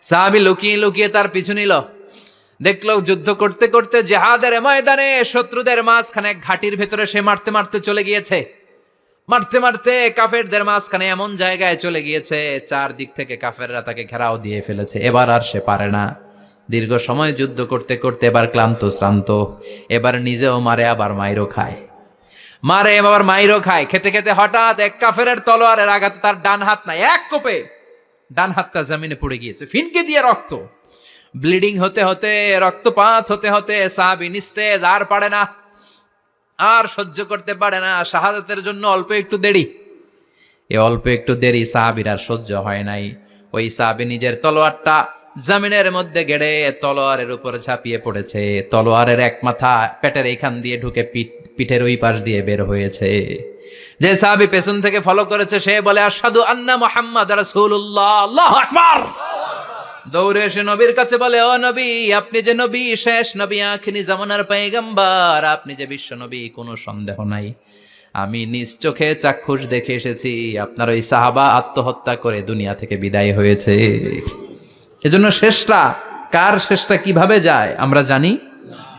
সাহাবী লুকিয়ে লুকিয়ে তার পিছু নিল, দেখলো যুদ্ধ করতে করতে জিহাদের ময়দানে শত্রুদের মাঝখানে ঘাটির ভেতরে সে মারতে মারতে চলে গিয়েছে, মারতে মারতে কাফেরদের মাঝখানে এমন জায়গায় চলে গিয়েছে চারদিক থেকে কাফেররা তাকে ঘেরাও দিয়ে ফেলেছে। এবার আর সে পারে না, দীর্ঘ সময় যুদ্ধ করতে করতে এবার ক্লান্ত শ্রান্ত, এবার নিজেও মারে আবার মাইরও খায়, মারে আবার মাইরও খায়। খেতে খেতে হঠাৎ এক কাফেরের তলোয়ারের আঘাতে তার ডান হাত নাই, এক কোপে ডান হাতটা জমিনে পড়ে গিয়েছে, ফিনকে দিয়ে রক্ত, ব্লিডিং হতে হতে, রক্তপাত হতে হতে সাহাবী নিস্তেজ, আর পারে না, আর সহ্য করতে পারে না। শাহাদাতের জন্য অল্প একটু দেরি, এ অল্প একটু দেরি সাহাবীর আর সহ্য হয় নাই। ওই সাহাবী নিজের তলোয়ারটা জমিনের মধ্যে গেড়ে তলোয়ারের উপর ঝাঁপিয়ে পড়েছে, তলোয়ারের এক মাথা পেটের এইখান দিয়ে ঢুকে পিঠের ওই পাশ দিয়ে বের হয়েছে। যে সাহাবী পেছন থেকে ফলো করেছে সে বলে আশহাদু আন্না মুহাম্মাদ রাসূলুল্লাহ, আল্লাহু আকবার। দৌড়ে এসে নবীর কাছে বলে ও নবী, আপনি যে নবী, শেষ নবী, আখিরি জামানার পয়গম্বর, আপনি যে বিশ্ব নবী, কোনো সন্দেহ নাই, আমি নিজ চোখে চাক্ষুষ দেখে এসেছি আপনার ওই সাহাবা আত্মহত্যা করে দুনিয়া থেকে বিদায় হয়েছে। এজন্য শেষটা কার, শেষটা কিভাবে যায় আমরা জানি।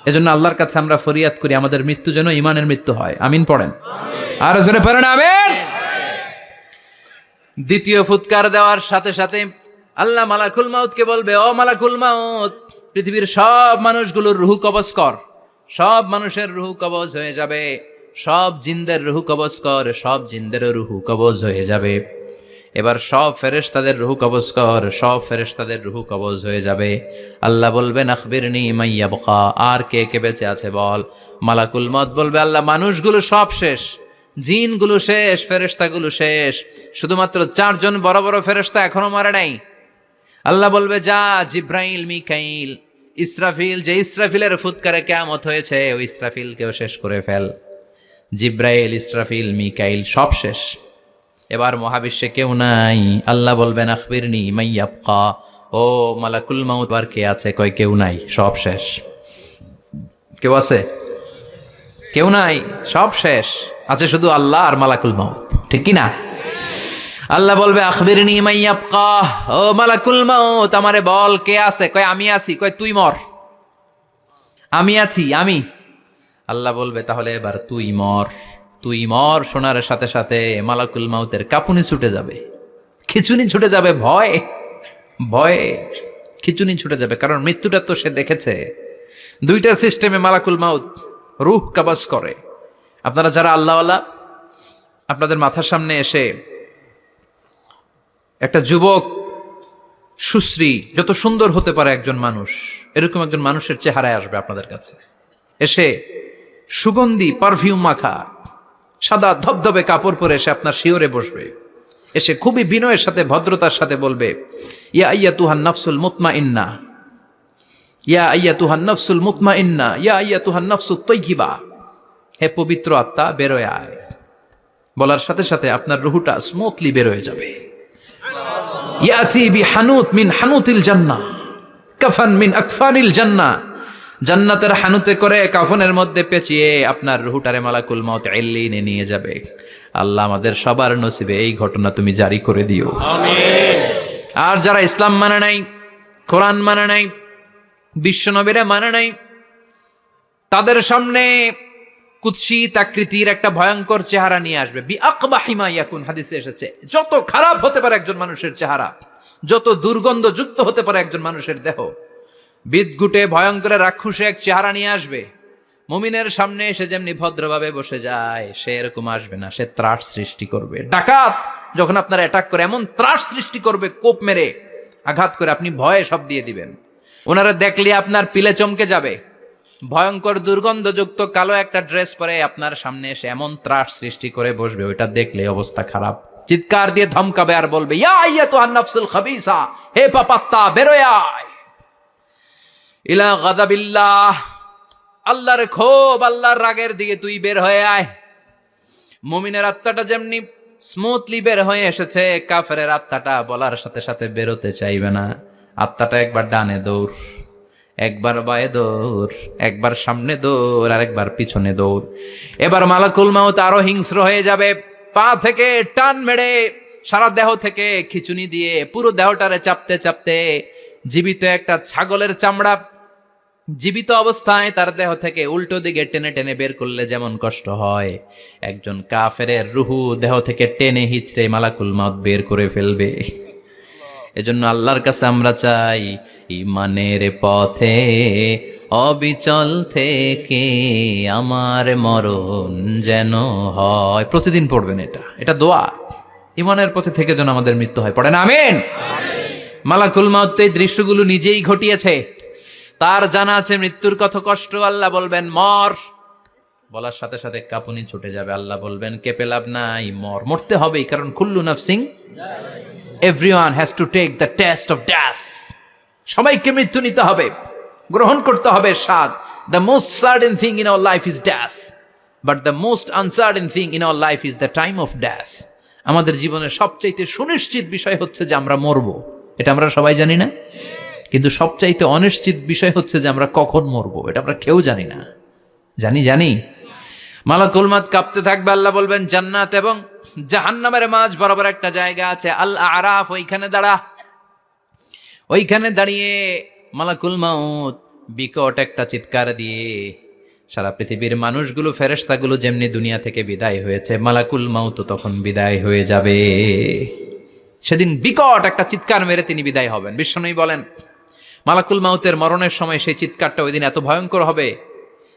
এজন্য আল্লাহর কাছে আমরা ফরিয়াদ করি আমাদের মৃত্যু যেন ঈমানের মৃত্যু হয়। আমিন পড়েন, আর জোরে পড়েন আমিন। দ্বিতীয় ফুৎকার দেওয়ার সাথে সাথে আল্লাহ মালাকুল মাউতকে বলবে ও মালাকুল মাউত, পৃথিবীর সব মানুষগুলোর রুহু কবজ কর, সব মানুষের রুহু কবজ হয়ে যাবে, সব জিনদের রুহু কবজ কর, সব জিনদেরও রুহু কবজ হয়ে যাবে। এবার সব ফেরেশতাদের রুহু কবজ কর, সব ফেরেশতাদের রুহু কবজ হয়ে যাবে। আল্লাহ বলবেন আখবিরনি মাইয়া বখা, আর কে কে বেঁচে আছে বল। মালাকুল মউত বলবে আল্লাহ মানুষগুলো সব শেষ, জিনগুলো শেষ, ফেরেশতাগুলো শেষ, শুধুমাত্র 4 জন বড় বড় ফেরেশতা এখনো মারে নাই। আল্লাহ বলবে যা জিব্রাইল, মিকাইল, ইসরাফিল, যে ইসরাফিলের ফুৎকারে কিয়ামত হয়েছে ওই ইসরাফিলকেও শেষ করে ফেল। জিব্রাইল, ইসরাফিল, মিকাইল সব শেষ, এবার মহাবিশ্বে কেউ নাই। আল্লাহ বলবেন আখবিরনি মাইয়াবকা, ও মালাকুল মাউত আর কে আছে? কয় কেউ নাই, সব শেষ। কেউ আছে? কেউ নাই, সব শেষ, আছে শুধু আল্লাহ আর মালাকুল মাউত, ঠিক কি না? আল্লাহ বলবে আখবিরনি মাইয়াবকা, ও মালাকুল মাউত আমারে বল কে আছে? কয় আমি আছি। কয় তুই মর। আমি আছি, আমি। আল্লাহ বলবে তাহলে এবার তুই মর। তুই মর শোনার সাথে সাথে মালাকুল মাউতের কাঁপুনি ছুটে যাবে, খিচুনি ছুটে যাবে, ভয় ভয়ে খিচুনি ছুটে যাবে, কারণ মৃত্যুটা তো সে দেখেছে। 2টা সিস্টেমে মালাকুল মাউত রূহ কবজ করে। আপনারা যারা আল্লাহওয়ালা, আপনাদের মাথার সামনে এসে একটা যুবক সুশ্রী, যত সুন্দর হতে পারে একজন মানুষ, এরকম একজন মানুষের চেহারায় আসবে আপনাদের কাছে। এসে সুগন্ধি পারফিউম মাখা সাদা ধবধবে কাপড় পরে এসে আপনার শিওরে বসবে। এসে খুবই বিনয়ের সাথে ভদ্রতার সাথে বলবে, ইয়া আইয়াতুহান নাফসুল মুতমাইন্না, ইয়া আইয়াতুহান নাফসুল মুতমাইন্না, ইয়া আইয়াতুহান নাফসুত তাইয়্যিবা, হে পবিত্র আত্মা বেরোয় আয়। বলার সাথে সাথে আপনার রুহুটা স্মুথলি বেরোয় যাবে। ইয়াতি বিহানুত মিন হানুতিল জান্নাহ, কাফান মিন আকফানিল জান্নাহ, জান্নাতের হানুতে করে কাফনের মধ্যে পেঁচিয়ে আপনার রুহুটারে মালাকুল মউত ইল্লিনে নিয়ে যাবে। আল্লাহ আমাদের সবার নসিবে এই ঘটনা তুমি জারি করে দিও, আমিন। আর যারা ইসলাম মানে নাই, কোরআন মানে নাই, বিশ্বনবীরা মানে নাই, তাদের সামনে কুৎসিত আকৃতির একটা ভয়ঙ্কর চেহারা নিয়ে আসবে। বিআকবাহি মা ইয়াকুন, হাদিসে এসেছে, যত খারাপ হতে পারে একজন মানুষের চেহারা, যত দুর্গন্ধযুক্ত হতে পারে একজন মানুষের দেহ, বিদঘুটে ভয়ঙ্কর রাক্ষসে এক চেহারা নিয়ে আসবে। মুমিনের সামনে এসে যেমনি ভদ্রভাবে বসে যায়, সে এরকম আসবে না, সে ত্রাস সৃষ্টি করবে। ডাকাত যখন আপনার অ্যাটাক করে এমন ত্রাস সৃষ্টি করবে, কোপ মেরে আঘাত করে আপনি ভয়ে সব দিয়ে দিবেন। ওনারা দেখলে আপনার পিলে চমকে যাবে। ভয়ঙ্কর দুর্গন্ধযুক্ত কালো একটা ড্রেস পরে আপনার সামনে এসে এমন ত্রাস সৃষ্টি করে বসবে, ওইটা দেখলে অবস্থা খারাপ। চিৎকার দিয়ে ধমকাবে আর বলবে, ইয়া আইয়াতুহান নাফসুল খাবিসা, হে পাপাত্তা বেরোয় আয় ইলা গাদাবিল্লাহ, আল্লাহর ক্ষোভ, আল্লাহর রাগের দিকে তুই বের হয়ে আয়। মুমিনের আত্মাটা যেমনি স্মুথলি বের হয়ে এসেছে, কাফেরের আত্মাটা বলার সাথে সাথে বেরোতে চাইবে না। আত্মাটা একবার ডানে দৌড়, একবার বায়ে দৌড়, একবার সামনে দৌড়, আর একবার পিছনে দৌড়। এবার মালাকুল মাউত আরো হিংস্র হয়ে যাবে। পা থেকে টান মেরে সারা দেহ থেকে খিচুনি দিয়ে পুরো দেহটারে চাপতে চাপতে জীবিত একটা ছাগলের চামড়া জীবিত অবস্থায় তার দেহ থেকে উল্টো দিকে টেনে টেনে বের করলে যেমন কষ্ট হয়, একজন কাফেরের রুহু দেহ থেকে টেনে হিচড়ে মালাকুল মাউত বের করে ফেলবে। এজন্য আল্লাহর কাছে আমরা চাই, ইমানের পথে অবিচল থেকে আমার মরণ যেন হয়। প্রতিদিন পড়বেন এটা দোয়া। ইমানের পথে থেকে যেন আমাদের মৃত্যু হয়, পড়েন আমিন। মালাকুল মাউত এই দৃশ্যগুলো নিজেই ঘটিয়েছে, তার জানা আছে মৃত্যুর কত কষ্ট। আল্লাহ বলবেন মর, বলার সাথে সাথে কাঁপুনি ছুটে যাবে। আল্লাহ বলবেন কেঁপে লাভ নাই, মর, মরতে হবেই, কারণ কুল্লু নাফসিং, everyone has to take the test of death. সবাইকে মৃত্যু নিতে হবে, গ্রহণ করতে হবে স্বাদ। The most certain thing in our life is death, but the most uncertain thing in our life is the time of death. আমাদের জীবনের সবচাইতে সুনিশ্চিত বিষয় হচ্ছে যে আমরা মরবো, এটা আমরা সবাই জানি না, কিন্তু সবচাইতে অনিশ্চিত বিষয় হচ্ছে যে আমরা কখন মরবো, এটা আমরা কেউ জানি না। জানি মালাকুল মাউত কাঁপতে থাকবে। আল্লাহ বলবেন জান্নাত এবং জাহান্নামের মাঝ বরাবর একটা জায়গা আছে, আল আরাফ, ওইখানে দাঁড়া। ওইখানে দাঁড়িয়ে মালাকুল মাউত বিকট একটা চিৎকার দিয়ে সারা পৃথিবীর মানুষগুলো, ফেরেশতাগুলো যেমনি দুনিয়া থেকে বিদায় হয়েছে, মালাকুল মাউত তখন বিদায় হয়ে যাবে। সেদিন বিকট একটা চিৎকার মেরে তিনি বিদায় হবেন। বিশ্বনবী বলেন মালাকুল মাউতের মরণের সময় সেই চিৎকারটা ওই দিন এত ভয়ঙ্কর হবে,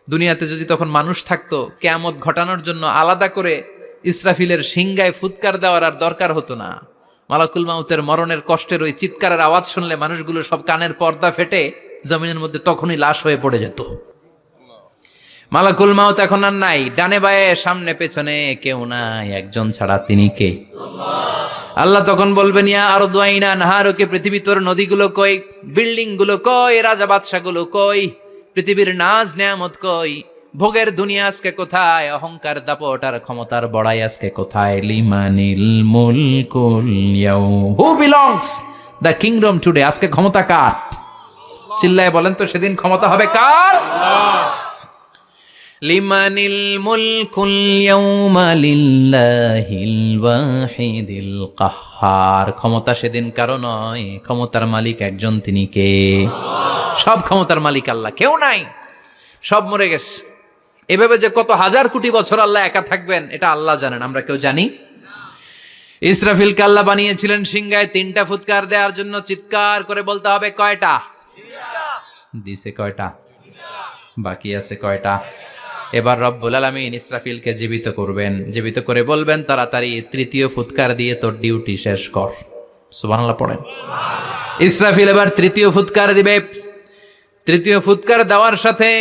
দুনিয়াতে যদি তখন মানুষ থাকতো, কিয়ামত ঘটানোর জন্য আলাদা করে ইসরাফিলের সিংগায় ফুৎকার দেওয়ার আর দরকার হতো না। মালাকুল মাউতের মরণের কষ্টের ওই চিৎকারের আওয়াজ শুনলে মানুষগুলো সব কানের পর্দা ফেটে জমিনের মধ্যে তখনই লাশ হয়ে পড়ে যেত। মালাকুল মাউত এখন আর নাই, ডানে বায়ে সামনে পেছনে কেউ নাই, একজন ছাড়া, তিনি কে? আল্লাহ তখন বলবেন ইয়া আরদু আইনা নাহারুকে, পৃথিবী তোর নদীগুলো কই, বিল্ডিং গুলো কই, রাজা বাদশাগুলো কই, পৃথিবীর নাজ নেয়ামত কই, ভোগের দুনিয়া আজকে কোথায়, অহংকার দাপট আর ক্ষমতার বড়াই আজকে কোথায়? লিমানিল মুলকুল ইয়াউম, who belongs the kingdom today, আজকে ক্ষমতা কার? চিল্লায় বলেন তো, সেদিন ক্ষমতা হবে কার? লিমানিল মুলকুল ইয়াউমা লিল্লাহিল ওয়াহিদিল কাহ্হার, ক্ষমতা সেদিন কারো নয়, ক্ষমতার মালিক একজন, তিনি কে? সব ক্ষমতার মালিক আল্লাহ, কেউ নাই, সব মরে গেছে। এভাবে যে কত হাজার কোটি বছর আল্লাহ একা থাকবেন এটা আল্লাহ জানেন, আমরা কেউ জানি? ইসরাফিলকে আল্লাহ বানিয়েছিলেন সিংহায় 3টা ফুৎকার দেওয়ার জন্য, চিৎকার করে বলতে হবে কয়টা? দিছে কয়টা? বাকি আছে কয়টা? এবার রব্বুল আলামিন ইসরাফিলকে জীবিত করবেন, জীবিত করে বলবেন তাড়াতাড়ি 3য় ফুৎকার দিয়ে তোর ডিউটি শেষ কর। সুবহানাল্লাহ পড়েন। ইসরাফিল এবার তৃতীয় ফুৎকার দিবে। তৃতীয় ফুৎকার দেওয়ার সাথে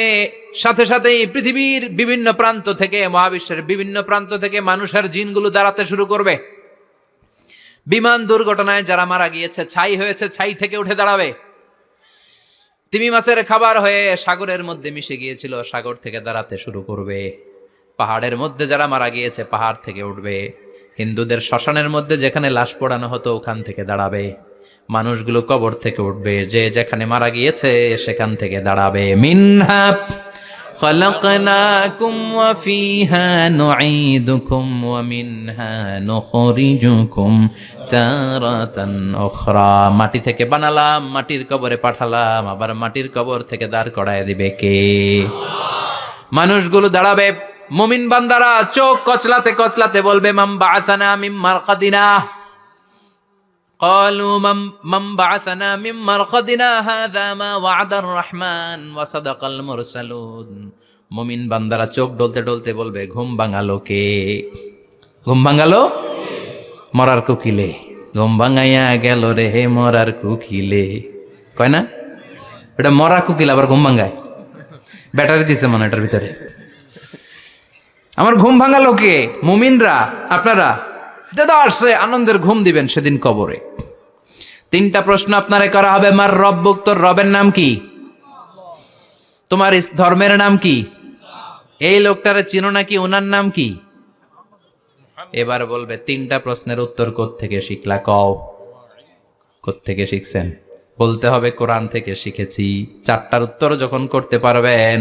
সাথে সাথেই পৃথিবীর বিভিন্ন প্রান্ত থেকে, মহাবিশ্বের বিভিন্ন প্রান্ত থেকে মানুষের জিনগুলো দাঁড়াতে শুরু করবে। বিমান দুর্ঘটনায় যারা মারা গিয়েছে, ছাই হয়েছে, ছাই থেকে উঠে দাঁড়াবে। তিমি মাছের খাবার হয়ে সাগরের মধ্যে মিশে গিয়েছিল, সাগর থেকে দাঁড়াতে শুরু করবে। পাহাড়ের মধ্যে যারা মারা গিয়েছে, পাহাড় থেকে উঠবে। হিন্দুদের শ্মশানের মধ্যে যেখানে লাশ পোড়ানো হতো, ওখান থেকে দাঁড়াবে। মানুষগুলো কবর থেকে উঠবে, যে যেখানে মারা গিয়েছে সেখান থেকে দাঁড়াবে। মিনহা খালাকনাকুম ওয়া ফিহা নুঈদুকুম ওয়া মিনহা নুখরিজুকুম তারাতান উখরা। মাটি থেকে বানালাম, মাটির কবরে পাঠালাম, আবার মাটির কবর থেকে দাঁড় করায় দিবে কে? মানুষগুলো দাঁড়াবে। মুমিন বান্দারা চোখ কচলাতে কচলাতে বলবে, মাম বাআসানা মিন মারকাদিনা। قالوا من بعثنا من مرقدنا هذا ما وعد الرحمن وصدق المرسلون। মুমিন বান্দারা চোখ ডলতে ডলতে বলবে, ঘুম ভাঙালো কে? ঘুম ভাঙালো মরার কুকিলে। ঘুম ভাঙাইয়া গেল রে হে মরার কুকিলে। কয় না এটা মরা কুকিল, আবার ঘুম ভাঙায়। ব্যাটারি দিছে মনে এটার ভিতরে। আমার ঘুম ভাঙালো কে? মুমিনরা, আপনারা দাদা আসছে, আনন্দের ঘুম দিবেন সেদিন কবরে। তিনটা প্রশ্ন আপনারে করা হবে। মার রব্বুক, তোর রবের নাম কি? তোমার ধর্মের নাম কি? এই লোকটারে চিনো নাকি? ওনার নাম কি? এবার বলবে তিনটা প্রশ্নের উত্তর কোত্থেকে শিখলা? কও কোত্থেকে শিখছেন? বলতে হবে কোরআন থেকে শিখেছি। চারটার উত্তর যখন করতে পারবেন,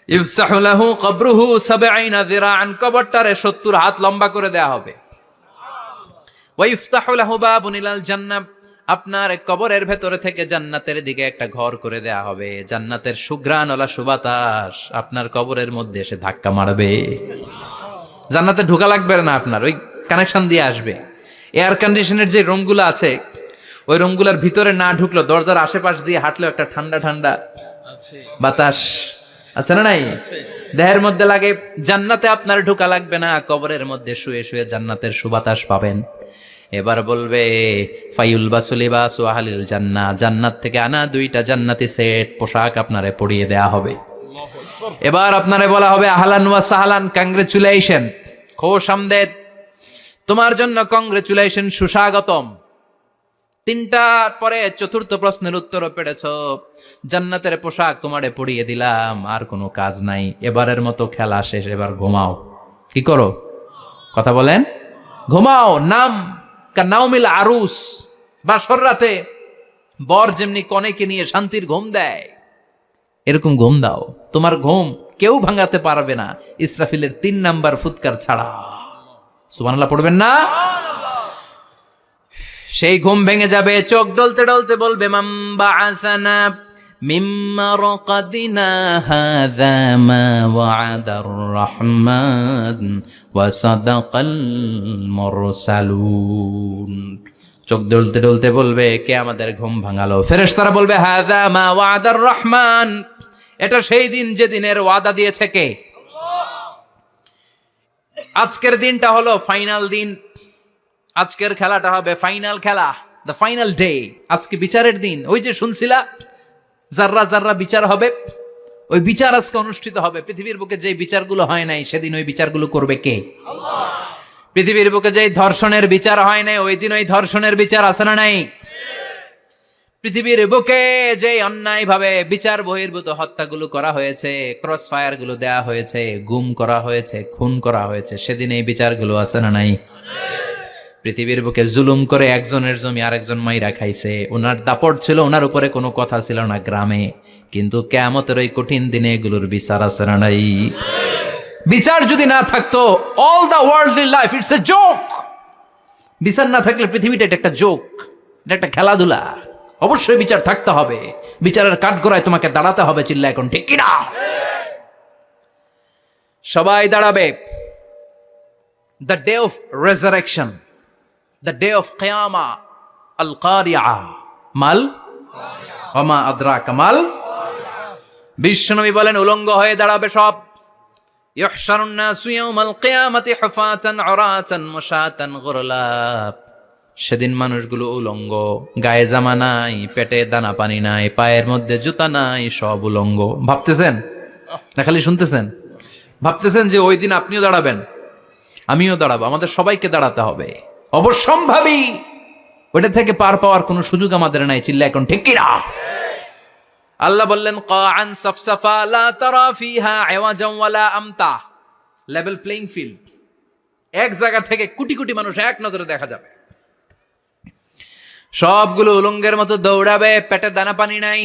ইফসাহু লাহু কবরুহু ৭০ যিরাআন, কবরটারে ৭০ হাত লম্বা করে দেয়া হবে। ওয়া ইফতাহু লাহু বাবুন ইলাল জান্নাহ, আপনার কবরের ভেতরে থেকে জান্নাতের দিকে একটা ঘর করে দেয়া হবে। জান্নাতের সুঘ্রাণওয়ালা সুবাতাস আপনার কবরের মধ্যে এসে ধাক্কা মারবে। জান্নাতে ঢোকা লাগবে না, আপনার ওই কানেকশন দিয়ে আসবে। এয়ার কন্ডিশনের যে রুমগুলো আছে, ওই রুমগুলোর ভিতরে না ঢুকলো, দরজার আশেপাশ দিয়ে হাঁটলেও একটা ঠান্ডা ঠান্ডা বাতাস আছে না নাই? দেহের মধ্যে লাগে। জান্নাতে আপনার ঢোকা লাগবে না, কবরের মধ্যে শুয়ে শুয়ে জান্নাতের সুবাতাস পাবেন। এবার বলবে ফাইউল বাসুলিবাসু আহলিল জান্নাহ, জান্নাত থেকে আনা 2টা জান্নাতি সেট পোশাক আপনারে পরিয়ে দেয়া হবে। এবার আপনারে বলা হবে আহলান ওয়া সাহলান, কংগ্রেচুলেশন, খোশ আমদেদ, তোমার জন্য কংগ্রেচুলেশন, সুস্বাগতম। তিনটার পরে চতুর্থ প্রশ্নের উত্তরও পেরেছ, জান্নাতের পোশাক তোমারে পরিয়ে দিলাম, আর কোনো কাজ নাই, এবারের মতো খেলা শেষ, এবার ঘুমাও। কি করো? কথা বলেন। ঘুমাও। নাম কানাউমিল আরুস, বাসর রাতে বর যেমনি কনেকে নিয়ে শান্তির ঘুম দেয়, এরকম ঘুম দাও। তোমার ঘুম কেউ ভাঙাতে পারবে না, ইসরাফিলের 3 নাম্বার ফুৎকার ছাড়া। সুবহানাল্লাহ পড়বেন না? সেই ঘুম ভেঙে যাবে। চোখ ডলতে ডলতে বলবে, মাম বাআসানা মিন মারকাদিনা হাযা মা ওয়া'দার রহমান ওয়া সাদাকাল মুরসালুন। চোখ ডলতে ডলতে বলবে, কে আমাদের ঘুম ভাঙালো? ফেরেশতারা বলবে, হাযা মা ওয়া'দার রহমান, এটা সেই দিন যে দিনের ওয়াদা দিয়েছে কে? আজকের দিনটা হলো ফাইনাল দিন। আজকের খেলাটা হবে ফাইনাল খেলা, দ্য ফাইনাল ডে। আজকে বিচারের দিন। ওই যে শুনছিলা জাররা জাররা বিচার হবে, ওই বিচার আজকে অনুষ্ঠিত হবে। পৃথিবীর বুকে যে বিচারগুলো হয় নাই, সেদিন ওই বিচারগুলো করবে কে? আল্লাহ। পৃথিবীর বুকে যে ধর্ষণের বিচার হয় নাই, ওই দিন ওই ধর্ষণের বিচার আছে না নাই? পৃথিবীর বুকে যে অন্যায় ভাবে বিচার বহির্ভূত হত্যাগুলো করা হয়েছে, ক্রস ফায়ার গুলো দেয়া হয়েছে, গুম করা হয়েছে, খুন করা হয়েছে, সেদিন এই বিচারগুলো আছে না নাই? পৃথিবীর বুকে জুলুম করে একজনের জমি আরেকজন মাইরা খাইছে, ওনার দাপট ছিল, ওনার উপরে কোনো কথা ছিল না গ্রামে, কিন্তু কিয়ামতের ওই কঠিন দিনে এগুলোর বিচার আছে না নাই? বিচার যদি না থাকতো, all the worldly life it's a joke. বিচার না থাকলে পৃথিবীটা এটা একটা জোক, এটা একটা খেলাধুলা। অবশ্যই বিচার থাকতে হবে। বিচারের কাঠগড়ায় তোমাকে দাঁড়াতে হবে। চিল্লা এখন ঠিক কিনা? সবাই দাঁড়াবে। The day of resurrection, the day of qiyamah, al-qari'ah, mal wama adraka mal। বিশ্বনবী বলেন, উলঙ্গ হয়ে দাঁড়াবে সব। ইহশারুন নাসু ইয়াওমাল কিয়ামাতি হুফাতান উরাতান মুশাতান গুরলা। সেদিন মানুষগুলো উলঙ্গ, গায়ে জামা নাই, পেটে দানা পানি নাই, পায়ের মধ্যে জুতা নাই, সব উলঙ্গ। ভাবতেছেন না খালি শুনতেছেন? ভাবতেছেন যে ওই দিন আপনিও দাঁড়াবেন, আমিও দাঁড়াবো, আমাদের সবাইকে দাঁড়াতে হবে। অবশ্যম্ভাবী, ওটা থেকে পার পাওয়ার কোনো সুযোগ আমাদের নাই। চিল্লা এখন ঠিক কিনা? আল্লাহ বললেন কাআন সাফসাফা লা তারা ফিহা আওয়াজান ওয়ালা আমতা, লেভেল প্লেইং ফিল্ড। এক জায়গা থেকে কোটি কোটি মানুষ এক নজরে দেখা যাবে। সবগুলো উলঙ্গের মতো দৌড়াবে, পেটে দানা পানি নাই,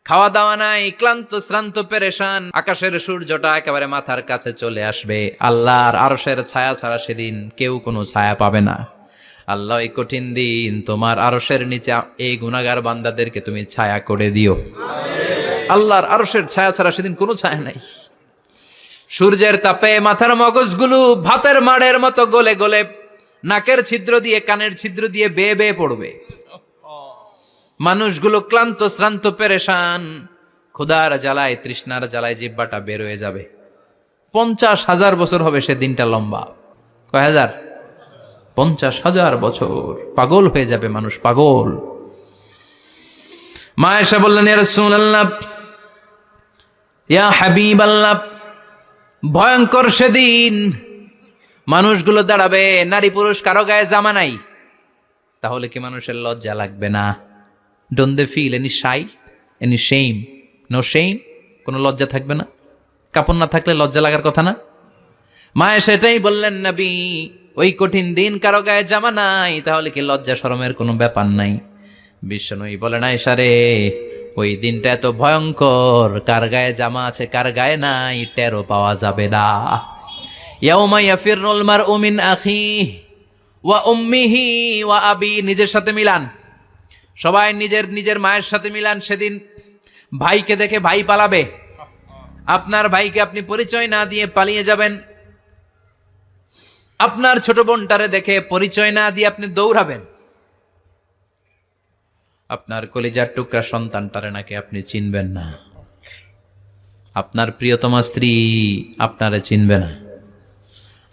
খাওয়া দাওয়া নাই, ক্লান্ত শ্রান্ত পেরেশান। আকাশের সূর্যটা একেবারে মাথার কাছে চলে আসবে। আল্লাহর আরশের ছায়া ছাড়া সেদিন কেউ কোনো ছায়া পাবে না। আল্লাহ এই কঠিন দিন তোমার আরশের নিচে এই গুনাহগার বান্দাদেরকে তুমি ছায়া করে দিও। আল্লাহর আরশের ছায়া ছাড়া সেদিন কোনো ছায়া নাই। সূর্যের তাপে মাথার মগজগুলো ভাতের মাড়ের মতো গলে গলে নাকের ছিদ্র দিয়ে কানের ছিদ্র দিয়ে বেয়ে বেয়ে পড়বে। মানুষগুলো ক্লান্ত শ্রান্ত পেরেশান, ক্ষুধার জ্বালায় তৃষ্ণার জ্বালায় জিহ্বাটা বের হয়ে যাবে। 50,000 বছর হবে সে দিনটা লম্বা। কয় হাজার? 50,000 বছর। পাগল হয়ে যাবে মানুষ, পাগল। মা আয়েশা বললেন, ইয়া রাসূলুল্লাহ, ইয়া হাবিবাল্লাহ, ভয়ঙ্কর সেদিন মানুষগুলো দাঁড়াবে, নারী পুরুষ কারো গায়ে জামা নাই। তাহলে কি মানুষের লজ্জা লাগবে না? Don't they feel any shy, any shame? No shame, কোনো লজ্জা থাকবে না? কাপড় না থাকলে লজ্জা লাগার কথা না? মায়ে সেটাই বললেন, নবী ওই কঠিন দিন কারো গায়ে জামা নাই, তাহলে কি লজ্জা শরমের কোনো ব্যাপার নাই? বিশ্বনবী বলেন, আয়েশা রে, ওই দিনটা এত ভয়ঙ্কর, কার গায়ে জামা আছে কার গায়ে নাই টেরও পাওয়া যাবে না। ইয়াউমা ইয়াফিরুল মারউ মিন আখিহি ওয়া উম্মিহি ওয়া আবি, নিজের সাথে মিলান, সবাই নিজের নিজের মায়ের সাথে মিলান। সেদিন ভাইকে দেখে ভাই পালাবে। আপনার ভাইকে আপনি পরিচয় না দিয়ে পালিয়ে যাবেন। আপনার ছোট বোনটারে দেখে পরিচয় না দিয়ে আপনি দৌড়াবেন। আপনার কলিজার টুকরা সন্তানটারে নাকি আপনি চিনবেন না। আপনার প্রিয়তমা স্ত্রী আপনারে চিনবে না,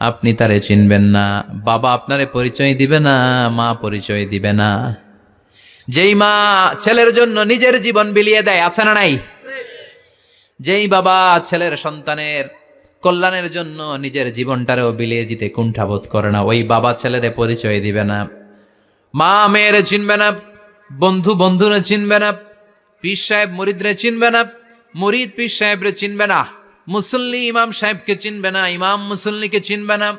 আপনি তারে চিনবেন না। বাবা আপনারে পরিচয় দিবে না, মা পরিচয় দিবে না। যেই মা ছেলের জন্য নিজের জীবন বিলিয়ে দেয়, আছে না নাই? যেই বাবা ছেলের সন্তানের কল্যাণের জন্য নিজের জীবনটারেও বিলিয়ে দিতে কুণ্ঠাবোধ করে না, ওই বাবা ছেলেরে পরিচয় দিবে না। মা মেয়েরে চিনবে না, বন্ধু বন্ধুরে চিনবে না, পীর সাহেব মুরিদরে চিনবে না, মুরিদ পীর সাহেবরে চিনবে না, মুসল্লি ইমাম সাহেবকে চিনবে না, ইমাম মুসল্লিকে চিনবে না,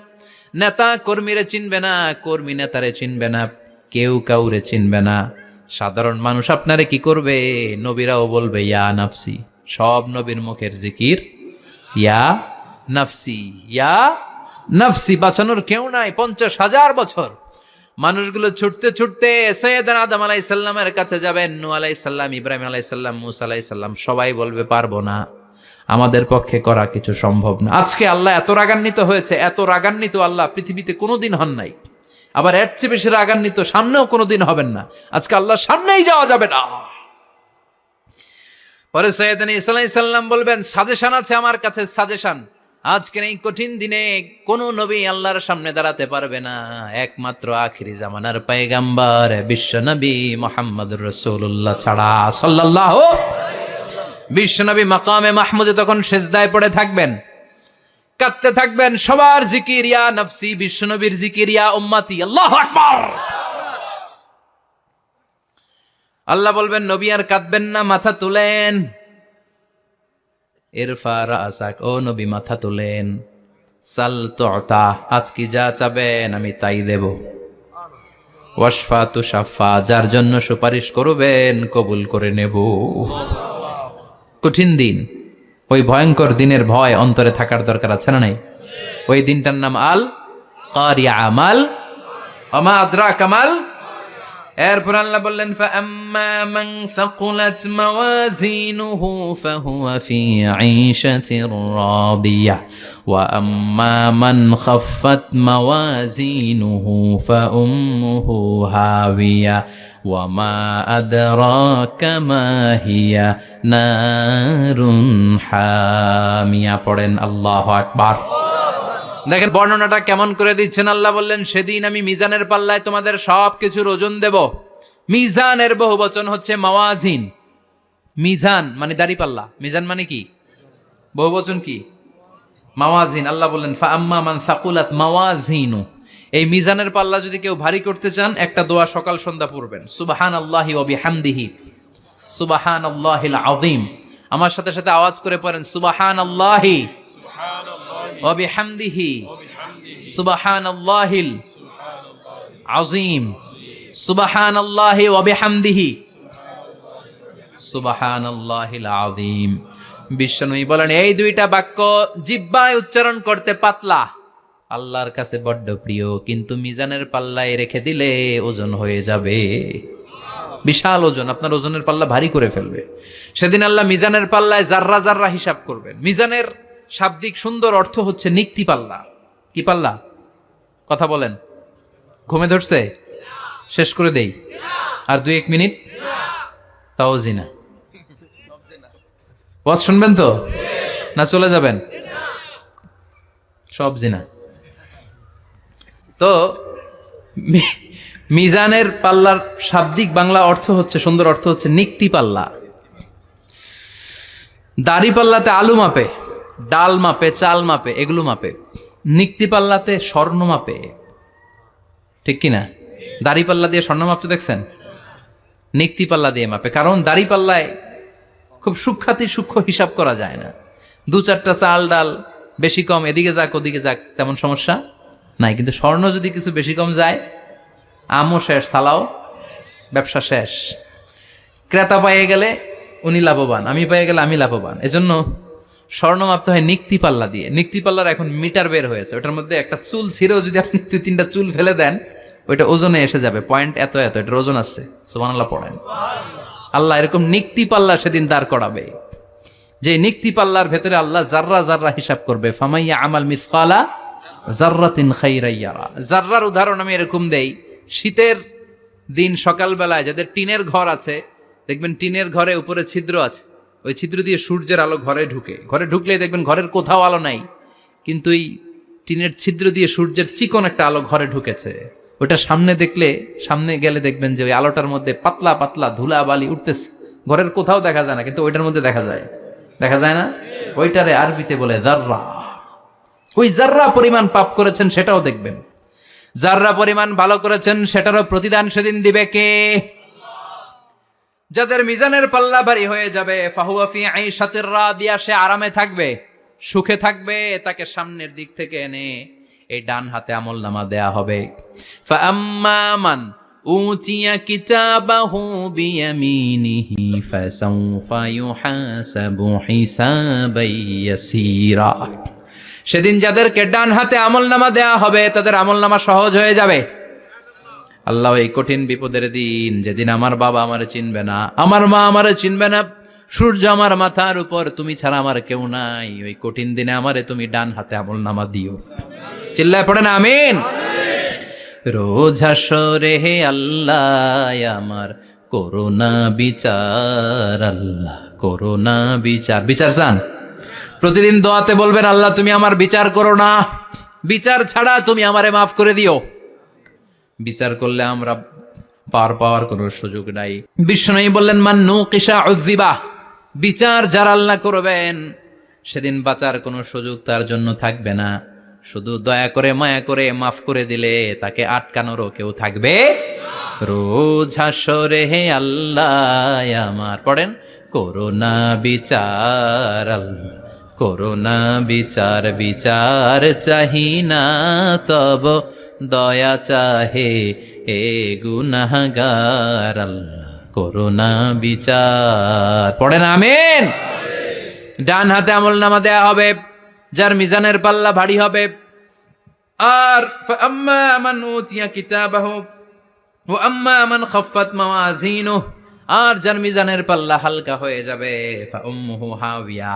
নেতা কর্মীরে চিনবে না, কর্মী নেতারে চিনবে না, কেউ কাউরে চিনবে না। সাধারণ মানুষ আপনারে কি করবে? নবীরাও বলবে ইয়া নাফসি। সব নবীর মুখের জিকির ইয়া নাফসি, ইয়া নাফসি। বাঁচানোর কেউ নাই। 50,000 বছর মানুষগুলো ছুটতে ছুটতে সৈয়দনা আদম আলাইহিস সালামের কাছে যাবেন। নূহ আলাইহিস সালাম, ইব্রাহিম আলাইহিস সালাম, মূসা আলাইহিস সালাম, সবাই বলবে পারবো না, আমাদের পক্ষে করা কিছু সম্ভব না। আজকে আল্লাহ এত রাগান্বিত হয়েছে, এত রাগান্বিত আল্লাহ পৃথিবীতে কোনোদিন হন নাই। আবার এর চেয়ে বেশি রাগান্বিত সামনেও কোনোদিন হবেন না। আজকে আল্লাহ সামনেই যাওয়া যাবে না। পরে সৈয়দনা ঈসা আলাইহিস সালাম বলবেন, সাজেশন আছে আমার কাছে, সাজেশন। আজকের এই কঠিন দিনে কোন নবী আল্লাহর সামনে দাঁড়াতে পারবে না, একমাত্র আখিরি জামানার পয়গম্বর বিশ্ব নবী মুহাম্মদুর রাসূলুল্লাহ ছাড়া সাল্লাল্লাহু। বিশ্ব নবী মাকামে মাহমুদে তখন সিজদায় পড়ে থাকবেন, কাঁদতে থাকবেন। সবার জিকির ইয়া নফসি, বিশ্ব নবীর জিকির ইয়া উম্মতি। আল্লাহু আকবার। আল্লাহ বলবেন, নবী আর কাঁদবেন না, মাথা তুলেন। ইরফা রাসাক, ও নবী মাথা তুলেন। সাল তুতা, আজকে যা চাবেন আমি তাই দেব। ওয়াশফা তুশাফা, যার জন্য সুপারিশ করবেন কবুল করে নেব। কঠিন দিন, ওই ভয়ঙ্কর দিনের ভয় অন্তরে থাকার দরকার আছে না নাই? ওই দিনটার নাম আল কারিয়া, আমাল ওমা আদরাকা মাল। এরপর আল্লাহ বললেন, ফাআম্মা মান সাকুলাত মাওয়াজিনুহু ফাহুয়া ফি আইশাতির রাদিয়া ওয়া আম্মা মান খাফফাত মাওয়াজিনুহু ফাউম্মুহু হাবিয়া ওয়া মা আদরাকা মা হিয়া নারুন হামিয়া। পড়েন আল্লাহু আকবার। দেখেন বর্ণনাটা কেমন করে দিচ্ছেন। আল্লাহ বললেন, সেদিন আমি মিজানের পাল্লায় তোমাদের সব কিছুর ওজন দেব। মিজানের বহুবচন হচ্ছে মাওয়াজিন। মিজান মানে দাড়িপাল্লা, মিজান মানে কি? বহুবচন কি? মাওয়াজিন। আল্লাহ বললেন, ফা আম্মা মান সাকুলাত মাওয়াজিনু। এই মিজানের পাল্লা যদি কেউ ভারী করতে চান, একটা দোয়া সকাল সন্ধ্যা পড়বেন, সুবহানাল্লাহি ওয়া বিহামদিহি সুবহানাল্লাহিল আযীম। আমার সাথে সাথে আওয়াজ করে পড়েন, সুবহানাল্লাহি ওয়া বিহামদিহি সুবহানাল্লাহিল আযীম, সুবহানাল্লাহি ওয়া বিহামদিহি সুবহানাল্লাহিল আযীম। বিশ্বনবী বলেন, এই দুইটা বাক্য জিহ্বায় উচ্চারণ করতে পাতলা, আল্লাহর কাছে বড্ড প্রিয়, কিন্তু মিজানের পাল্লায় রেখে দিলে ওজন হয়ে যাবে, বিশাল ওজন, আপনার ওজনের পাল্লা ভারী করে ফেলবে। সেদিন আল্লাহ মিজানের পাল্লায় জাররা জাররা হিসাব করবেন। মিজানের শাব্দিক সুন্দর অর্থ হচ্ছে নিক্তি পাল্লা। কি পাল্লা? কথা বলেন, ঘুমে ধরছে? শেষ করে দেই, আর 2-1 মিনিট, তাও জিনা। ওয়াজ শুনবেন তো না চলে যাবেন? সব জিনা। তো মিজানের পাল্লার শাব্দিক বাংলা অর্থ হচ্ছে, সুন্দর অর্থ হচ্ছে নিক্তি পাল্লা। দাড়ি পাল্লাতে আলু মাপে, ডাল মাপে, চাল মাপে, এগুলো মাপে। নিক্তি পাল্লাতে স্বর্ণ মাপে, ঠিক কিনা? দাড়ি পাল্লা দিয়ে স্বর্ণ মাপতে দেখছেন? নিক্তি পাল্লা দিয়ে মাপে। কারণ দাড়ি পাল্লায় খুব সূক্ষ্ম হিসাব করা যায় না। 2-4টা চাল ডাল বেশি কম এদিকে যাক ওদিকে যাক তেমন সমস্যা নাই, কিন্তু স্বর্ণ যদি কিছু বেশি কম যায়, আমও শেষ, সালাও, ব্যবসা শেষ। ক্রেতা পাইয়ে গেলে উনি লাভবান, আমি পাইয়ে গেলে আমি লাভবান। এজন্য স্বর্ণ মাপতে হয় নিক্তি পাল্লা দিয়ে। নিক্তি পাল্লার এখন মিটার বের হয়েছে, ওটার মধ্যে একটা চুল ছিঁড়েও যদি আপনি 2-3টা চুল ফেলে দেন, ওইটা ওজনে এসে যাবে, পয়েন্ট এত এত, এটার ওজন আছে। সুবহানাল্লাহ পড়েন। আল্লাহ এরকম নিক্তি পাল্লা সেদিন দাঁড় করাবে, যে নিক্তি পাল্লার ভেতরে আল্লাহ জাররা জাররা হিসাব করবে। ফামাইয়া আমাল মিসকালা জাররাতিন খাইরান ইয়ারা। জাররার উদাহরণ আমি এরকম দেই, শীতের দিন সকালবেলায় যাদের টিনের ঘর আছে, দেখবেন টিনের ঘরে উপরে ছিদ্র আছে, ওই ছিদ্র দিয়ে সূর্যের আলো ঘরে ঢুকে। ঘরে ঢুকলেই দেখবেন ঘরের কোথাও আলো নাই, কিন্তু এই টিনের ছিদ্র দিয়ে সূর্যের চিকন একটা আলো ঘরে ঢুকেছে। ওটা সামনে গেলে দেখবেন যে ওই আলোটার মধ্যে পাতলা পাতলা ধুলা বালি উঠতেছে, ঘরের কোথাও দেখা যায় না, কিন্তু ওইটার মধ্যে দেখা যায় না? ওইটারে আরবিতে বলে জাররা। ওই জাররা পরিমাণ পাপ করেছেন সেটাও দেখবেন, জাররা পরিমাণ ভালো করেছেন সেটারও প্রতিদান সেদিন দিবে কে? যাদের মিজানের পাল্লা ভারী হয়ে যাবে, ফাহুয়া ফি আইশাতির রাদিয়া, সে আরামে থাকবে, সুখে থাকবে। তাকে সামনের দিক থেকে এনে এই ডান হাতে আমলনামা দেয়া হবে। ফাআম্মা মান উতিয়া কিতাবাহু বিয়ামিনিহি ফাসাউফা ইউহাসাবু হিসাবান ইয়াসীরা। সেদিন যাদেরকে ডান হাতে আমলনামা দেয়া হবে, তাদের আমলনামা সহজ হয়ে যাবে। আল্লাহ, এই কঠিন বিপদের দিন, যেদিন আমার বাবা আমারে চিনবে না, আমার মা আমারে চিনবে না, সূর্য আমার মাথার উপর, তুমি ছাড়া আমার কেউ নাই, ওই কঠিন দিনে আমারে তুমি ডান হাতে আমলনামা দিও। চিল্লায় পড়েন আমিন। রোজ হাসরে হে আল্লাহ আমার করোনা বিচার, আল্লাহ করোনা বিচার। বিচার চান? প্রতিদিন দোয়াতে বলবেন, আল্লাহ তুমি আমার বিচার করো না, বিচার ছাড়া তুমি আমারে মাফ করে দিও। বিচার করলে আমরা পার পাওয়ার কোনো সুযোগ নাই। বিশ্বনবী বললেন, মান নুকিশা উযিবা, বিচার যারা আল্লাহ করবেন সেদিন বাঁচার কোনো সুযোগ তার জন্য থাকবে না। শুধু দয়া করে মায়া করে মাফ করে দিলে তাকে আটকানোরও কেউ থাকবে। রোজ হাসরে হে আল্লাহ আমার, পড়েন, করোনা বিচার, আল্লাহ করোনা বিচার, বিচার চাহি না তব দয়া চাহে এ গুনাহগার, আল্লাহ করোনা বিচার। পড়েন আমিন। ডান হাতে আমলনামা দেয়া হবে যার মিজানের পাল্লা ভারী হবে। আর ফাআম্মা মান উতিয়া কিতাবাহু ওয়া আম্মা মান খাফফাত মাওয়াজিনুহু, আর যার মিজানের পাল্লা হালকা হয়ে যাবে, ফাউম্মুহু হাওিয়া,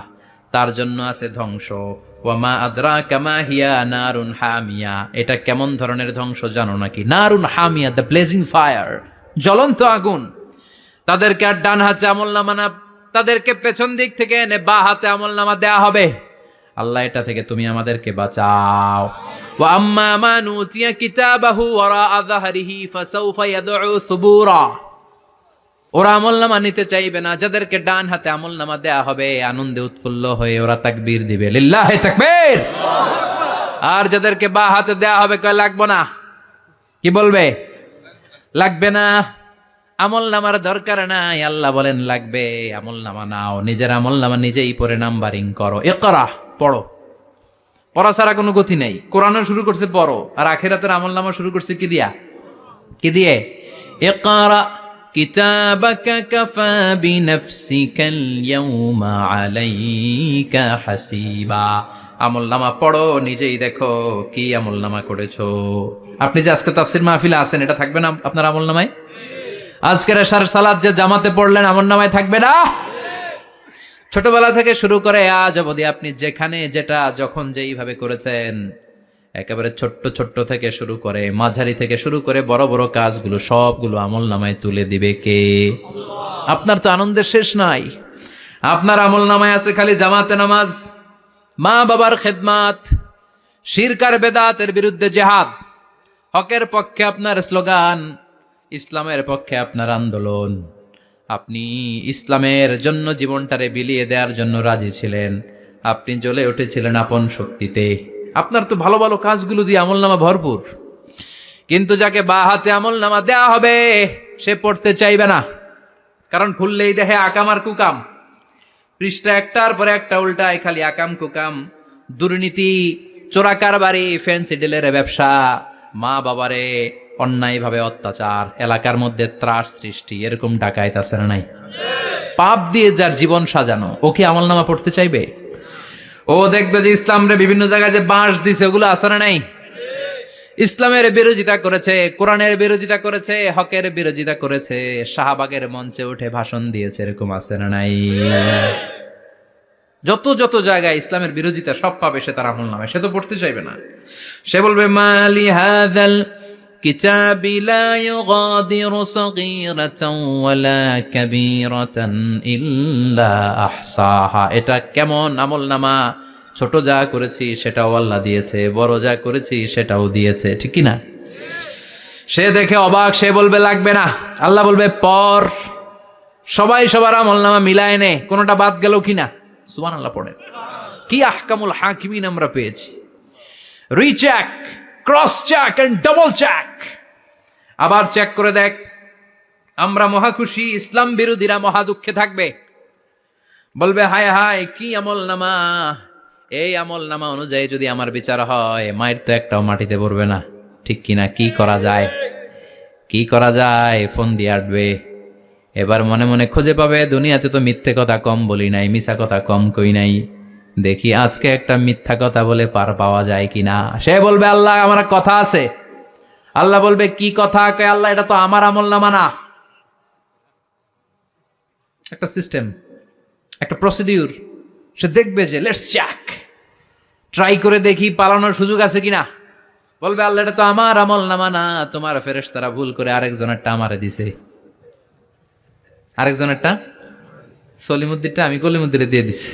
তার জন্য আছে ধ্বংস। ওয়া মা আদরাকা মা হিয়া নারুন হামিয়া, এটা কেমন ধরনের ধ্বংস জানো নাকি? নারুন হামিয়া, দ্য ব্লেজিং ফায়ার, জ্বলন্ত আগুন। তাদেরকে আর ডান হাতে আমলনামা না, তাদেরকে পেছন দিক থেকে এনে বা হাতে আমলনামা দেয়া হবে। আল্লাহ এটা থেকে তুমি আমাদেরকে বাঁচাও। ওয়া আম্মা মান উতিয়া কিতাবাহু ওয়ারাআ যাহরিহি ফাসাউফা ইয়াদউ সুবুরা। ওরা আমলনামা নিতে চাইবে না, যাদেরকে ডান হাতে আমলনামা দেয়া হবে আনন্দে উৎফুল্ল হয়ে ওরা তাকবীর দিবে, লিল্লাহি তাকবীর। আর যাদেরকে বা হাতে দেয়া হবে কয় লাগবে না, কি বলবে? লাগবে না, আমলনামার দরকার নাই। আল্লাহ বলেন লাগবে, আমলনামা নাও, নিজের আমলনামা নিজেই পড়ে নাম্বারিং করো। ইকরা, পড়ো। পড়া ছাড়া কোনো গতি নেই। কোরআনও শুরু করছে পড়ো, আর আখিরাতের আমলনামা শুরু করছে কি দিয়া? কি দিয়ে? ইকরা কিতাবাকা কাফা বিনাফসিকাল ইয়াউমা আলাইকা হাসিবা। আমলনামা পড়ো, নিজেই দেখো কি আমলনামা করেছো। আপনি যে আজকে তাফসীর মাহফিলে আছেন, এটা থাকবে না আপনার আমলনামায়? আজকের এশার সালাত যে জামাতে পড়লেন, আমলনামায় থাকবে না? ছোটবেলা থেকে শুরু করে আজ অবধি আপনি যেখানে যেটা যখন যেইভাবে করেছেন, একেবারে ছোট্ট ছোট্ট থেকে শুরু করে মাঝারি থেকে শুরু করে বড় বড় কাজগুলো সবগুলো আমলনামায় তুলে দিবে কে? আপনার তো আনন্দের শেষ নাই। আপনার আমলনামায় আছে খালি জামাতে নামাজ, মা বাবার খেদমাত, শিরক আর বেদাতের বিরুদ্ধে জিহাদ, হকের পক্ষে আপনার স্লোগান, ইসলামের পক্ষে আপনার আন্দোলন। আপনি ইসলামের জন্য জীবনটারে বিলিয়ে দেওয়ার জন্য রাজি ছিলেন। আপনি জ্বলে উঠেছিলেন আপন শক্তিতে। আপনার তো ভালো ভালো কাজগুলো দিয়ে আমলনামা ভরপুর। কিন্তু যাকে বা হাতে আমলনামা দেয়া হবে সে পড়তে চাইবে না, কারণ খুললেই দেখে আকাম আর কুকাম। পৃষ্ঠা একটার পরে একটা উল্টায় খালি আকাম কুকাম, দুর্নীতি, চোরা কারবারি, ফ্যান্সি ডিলের ব্যবসা, মা বাবারে অন্যায়ভাবে অত্যাচার, এলাকার মধ্যে ত্রাস সৃষ্টি, এরকম ডাকাইত আছে না নাই? পাপ দিয়ে যার জীবন সাজানো, ও কি আমলনামা পড়তে চাইবে? ও দেখবে যে ইসলামরে বিভিন্ন জায়গায় যে বাঁশ দিছে, ওগুলো আছে না নাই? ইসলামের বিরোধিতা করেছে, কোরআনের বিরোধিতা করেছে, হকের বিরোধিতা করেছে, শাহবাগের মঞ্চে উঠে ভাষণ দিয়েছে, এরকম আছে না নাই? যত যত জায়গায় ইসলামের বিরোধিতা সব পাবে সে তার আমলনামায়, সে তো পড়তে চাইবে না। সে বলবে মালি হাযাল কিতাবি লা ইউগাদিরু সাগীরাতান ওয়ালা কাবীরাতান ইল্লা আহসাহা। এটা কেমন আমলনামা? ছোট যা করেছি সেটাও আল্লাহ দিয়েছে, বড় যা করেছি সেটাও দিয়েছে, ঠিক কি না? সে দেখে অবাক, সে বলবে লাগবে না। আল্লাহ বলবে পর, সবাই সবার আমলনামা মিলায় নে, কোনোটা বাদ গেল কিনা। সুবহানাল্লাহ পড়েন। কি আহকামুল হাকিমিন আমরা পেয়েছি। Recheck, cross check and double check. আবার চেক করে দেখ। আমরা মহা খুশি, ইসলাম বিরোধীরা মহা দুঃখে থাকবে, বলবে হায় হায় কি আমলনামা। এই আমলনামা অনুযায়ী যদি আমার বিচার হয়, মায়ের তো একটাও মাটিতে পড়বে না, ঠিক কিনা? কি করা যায়, কি করা যায়? ফোন দিয়ে আটবে। এবার মনে মনে খুঁজে পাবে, দুনিয়াতে তো মিথ্যে কথা কম বলি নাই, মিছা কথা কম কই নাই, দেখি আজকে একটা মিথ্যা কথা বলে পার পাওয়া যায় কিনা। সে বলবে আল্লাহ আমার কথা আছে। আল্লাহ বলবে কি কথা? কয় আল্লাহ এটা তো আমার আমলনামা না। একটা সিস্টেম, একটা প্রসিডিউর। সে দেখবে যে লেটস চেক, ট্রাই করে দেখি পালানোর সুযোগ আছে কিনা। বলবে আল্লাহ এটা তো আমার আমলনামা না, তোমার ফেরেশতারা ভুল করে আরেকজনেরটা আমারে দিছে, আরেকজনেরটা সলিমুদ্দিনটা আমি কলিমুদ্দিনে দিয়ে দিছি।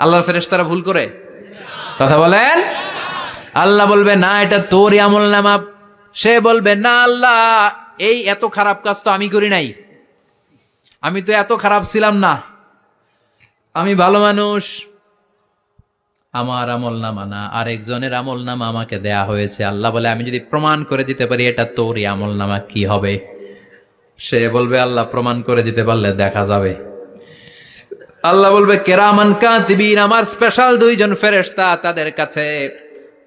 আল্লাহর ফেরেশতারা ভুল করে কথা বলেন? আল্লাহ বলবে না এটা তোরই আমলনামা। সে বলবে না আল্লাহ, এই এত খারাপ কাজ তো আমি করি নাই, আমি তো এত খারাপ ছিলাম না, আমি ভালো মানুষ। আমার আমলনামা না, আরেকজনের আমলনামা আমাকে দেয়া হয়েছে। আল্লাহ বলে আমি যদি প্রমাণ করে দিতে পারি এটা তোরই আমলনামা, কি হবে? সে বলবে আল্লাহ প্রমাণ করে দিতে পারলে দেখা যাবে। আল্লাহ বলবে কেরামান কাতিবিন, আমার স্পেশাল দুইজন ফেরেশতা, তাদের কাছে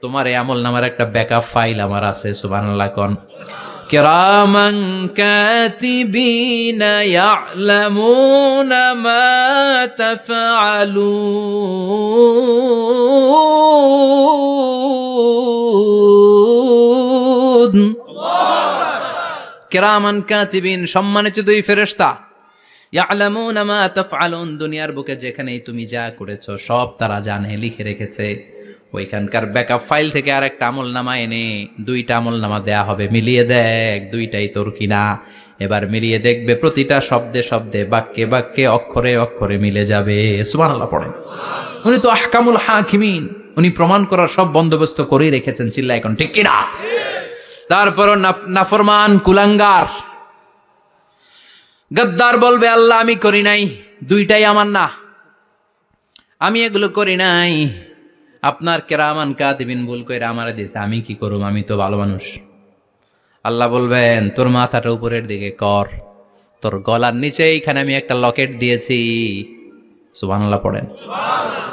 তোমার এই আমলনামার একটা ব্যাকআপ ফাইল আমার আছে। সুবহানাল্লাহ কোন। কেরামান কাতিবিন ইয়ালামুনা মা তাফআলুন। কেরামান কাতিবিন, সম্মানিত দুই ফেরেশতা, ইয়ালামুনা মা তাফআলুন, দুনিয়ার বুকে যেখানেই তুমি যা করেছো সব তারা জানে, লিখে রেখেছে। ওইখানকার ব্যাকআপ ফাইল থেকে আর একটা আমলনামা এনে দুইটা আমলনামা দেয়া হবে, মিলিয়ে দেখ দুইটাই তোর কিনা। এবার মিলিয়ে দেখবে প্রতিটা শব্দে শব্দে, বাক্যে বাক্যে, অক্ষরে অক্ষরে মিলে যাবে। সুবহানাল্লাহ পড়েন। উনি তো আহকামুল হাকিমিন, উনি প্রমাণ করার সব বন্দোবস্ত করেই রেখেছেন। চিল্লা এখন ঠিক কিনা? তারপরও নাফরমান কুলাঙ্গার গদ্দার বলবে আল্লাহ আমি করি নাই, দুইটাই আমার না, আমি এগুলো করি নাই, আপনার কেরামান কাতিবিন ভুল কইরা আমারে দিয়েছে, আমি কি করব, আমি তো ভালো মানুষ। আল্লাহ বলবেন তোর মাথাটা উপরের দিকে কর, তোর গলার নিচে এইখানে আমি একটা লকেট দিয়েছি। সুবহানাল্লাহ পড়েন।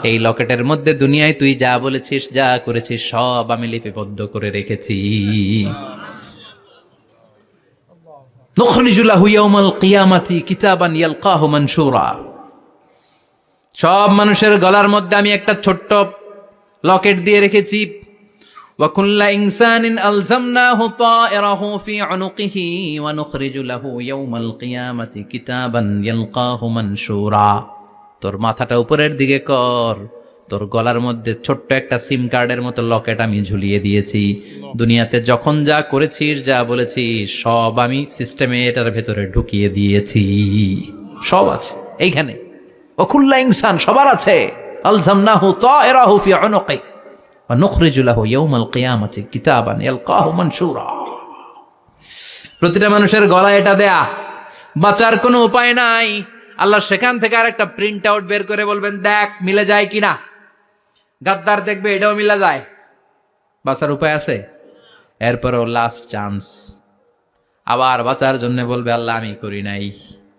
এই লকেটের মধ্যে দুনিয়ায় তুই যা বলেছিস যা করেছিস সব আমি লিপিবদ্ধ করে রেখেছি। নুখরিজু লাহু ইয়াউমাল কিয়ামাতি কিতাবান ইয়ালকাহু মানশুরা। সব মানুষের গলার মধ্যে আমি একটা ছোট্ট লকেট দিয়ে রেখেছি। ওয়া কুল্লা ইনসানিন আলজামনাহু তায়রাহু ফি উনুকিহি ওয়া নুখরিজু লাহু ইয়াউমাল কিয়ামাতি কিতাবান ইয়ালকাহু মানশুরা। তোর মাথাটা উপরের দিকে কর, তোর গলার মধ্যে ছোট্ট একটা সিম কার্ডের মতো লকেট আমি ঝুলিয়ে দিয়েছি। দুনিয়াতে যখন যা করেছিস যা বলেছিস সব আমি সিস্টেমে এটার ভেতরে ঢুকিয়ে দিয়েছি, সব আছে এইখানে। ওকুল্লা ইনসান সবার আছে। আলজামনাহু তায়রাহু ফি উনুকি ওয়া নুখরিজু লাহু ইয়াউমাল কিয়ামাতি কিতাবান ইয়ালকাহু মানশুরা। প্রতিটা মানুষের গলায় এটা দেয়া, বাঁচার কোনো উপায় নাই। আল্লাহ সেখান থেকে আরেকটা প্রিন্ট আউট বের করে বলবেন দেখ মিলে যায় কিনা। গাদ্দার দেখবে এটাও মিলা যায়, বাঁচার উপায় আছে। এরপরও লাস্ট চান্স, আবার বাঁচার জন্য বলবে আল্লাহ আমি করি নাই।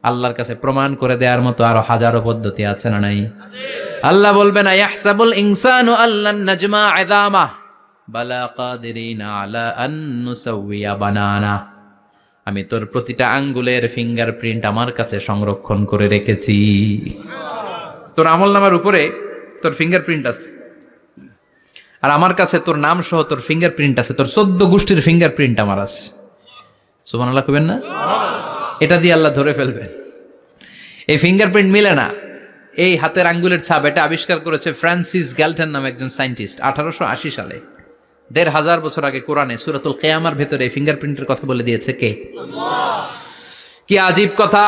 আল্লাহর কাছে প্রমাণ করে দেওয়ার মতো আরো হাজারো পদ্ধতি আছে না নাই? আল্লাহ বলবেন ইয়াহসাবুল ইনসানু আল্লান নাজমা ইযামা বালা কাদিরিনা আলা আন নুসাউইয়া বানানা। আমি তোর প্রতিটা আঙ্গুলের ফিঙ্গারপ্রিন্ট আমার কাছে সংরক্ষণ করে রেখেছি। তোর আমলনামার উপরে তোর ফিঙ্গারপ্রিন্ট আছে, আর আমার কাছে তোর নাম সহ তোর ফিঙ্গারপ্রিন্ট আছে, তোর 14 গোষ্ঠীর ফিঙ্গারপ্রিন্ট আমার আছে। সুবহানাল্লাহ কইবেন না? এটা দিয়ে আল্লাহ ধরে ফেলবেন। এই ফিঙ্গারপ্রিন্ট মিলে না, এই হাতের আঙ্গুলের ছাপ, এটা আবিষ্কার করেছে ফ্রান্সিস গ্যালটন নামে একজন সায়েন্টিস্ট 1880 সালে। 1500 বছর আগে কোরআনে সূরাতুল কিয়ামার ভেতরে ফিঙ্গারপ্রিন্টের কথা বলে দিয়েছে কে? আল্লাহ। কি আজীব কথা!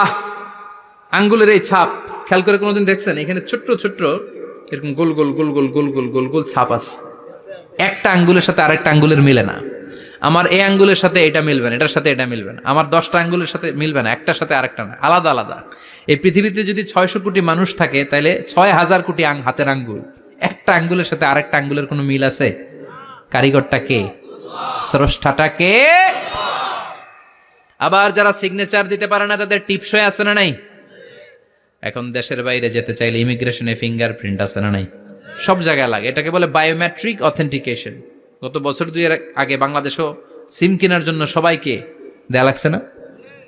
আঙ্গুলের এই ছাপ খেয়াল করে কোনোদিন দেখছেন? এখানে ছোট্ট ছোট্ট এরকম গোল গোল গোল গোল গোল গোল গোল গোল ছাপ আছে। একটা আঙ্গুলের সাথে আরেকটা আঙ্গুলের মিলে না। আমার এই আঙ্গুলের সাথে এটা মিলবে না, এটার সাথে এটা মিলবে না। আমার 10টা আঙ্গুলের সাথে মিলবে না, একটার সাথে আরেকটা না, আলাদা আলাদা। এই পৃথিবীতে যদি 600 কোটি মানুষ থাকে তাহলে 6000 কোটি হাতের আঙ্গুল, একটা আঙ্গুলের সাথে আরেকটা আঙ্গুলের কোনো মিল আছে? কারিগরটা কে? স্রষ্টাটা কে? আবার যারা সিগনেচার দিতে পারে না তাদের টিপসই আছে না নাই? এখন দেশের বাইরে যেতে চাইলে ইমিগ্রেশনে ফিঙ্গারপ্রিন্ট আছে না নাই? সব জায়গায় লাগে। এটাকে বলে বায়োমেট্রিক অথেন্টিকেশন। গত বছর 2 এর আগে বাংলাদেশও সিম কেনার জন্য সবাইকে দেয়া লাগছে না?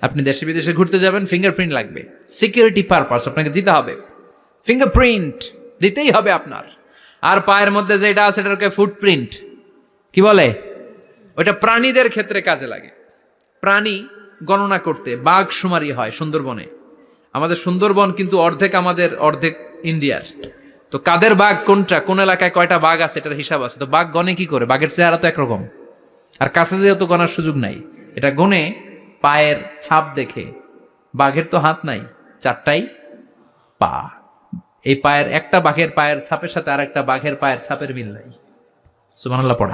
আপনি দেশে বিদেশে ঘুরতে যাবেন, ফিঙ্গারপ্রিন্ট লাগবে, সিকিউরিটি পারপাস আপনাকে দিতে হবে, ফিঙ্গারপ্রিন্ট দিতেই হবে আপনার। আর পায়ের মধ্যে যেটা আছে এটাকে ফুটপ্রিন্ট কি বলে? ওইটা প্রাণীদের ক্ষেত্রে কাজে লাগে। প্রাণী গণনা করতে বাঘ শুমারি হয় সুন্দরবনে। আমাদের সুন্দরবন কিন্তু অর্ধেক আমাদের অর্ধেক ইন্ডিয়ার। তো কাদের বাঘ কোনটা, কোন এলাকায় কয়টা বাঘ আছে এটার হিসাব আছে। তো বাঘ গনে কি করে? বাঘের চেহারা তো একরকম, আর কাছে যেহেতু গনার সুযোগ নাই, এটা গনে পায়ের ছাপ দেখে। বাঘের তো হাত নাই, 4টাই পা। এই পায়ের একটা বাঘের পায়ের ছাপের সাথে আর একটা বাঘের পায়ের ছাপের মিল নাই। সুবহানাল্লাহ পড়ে।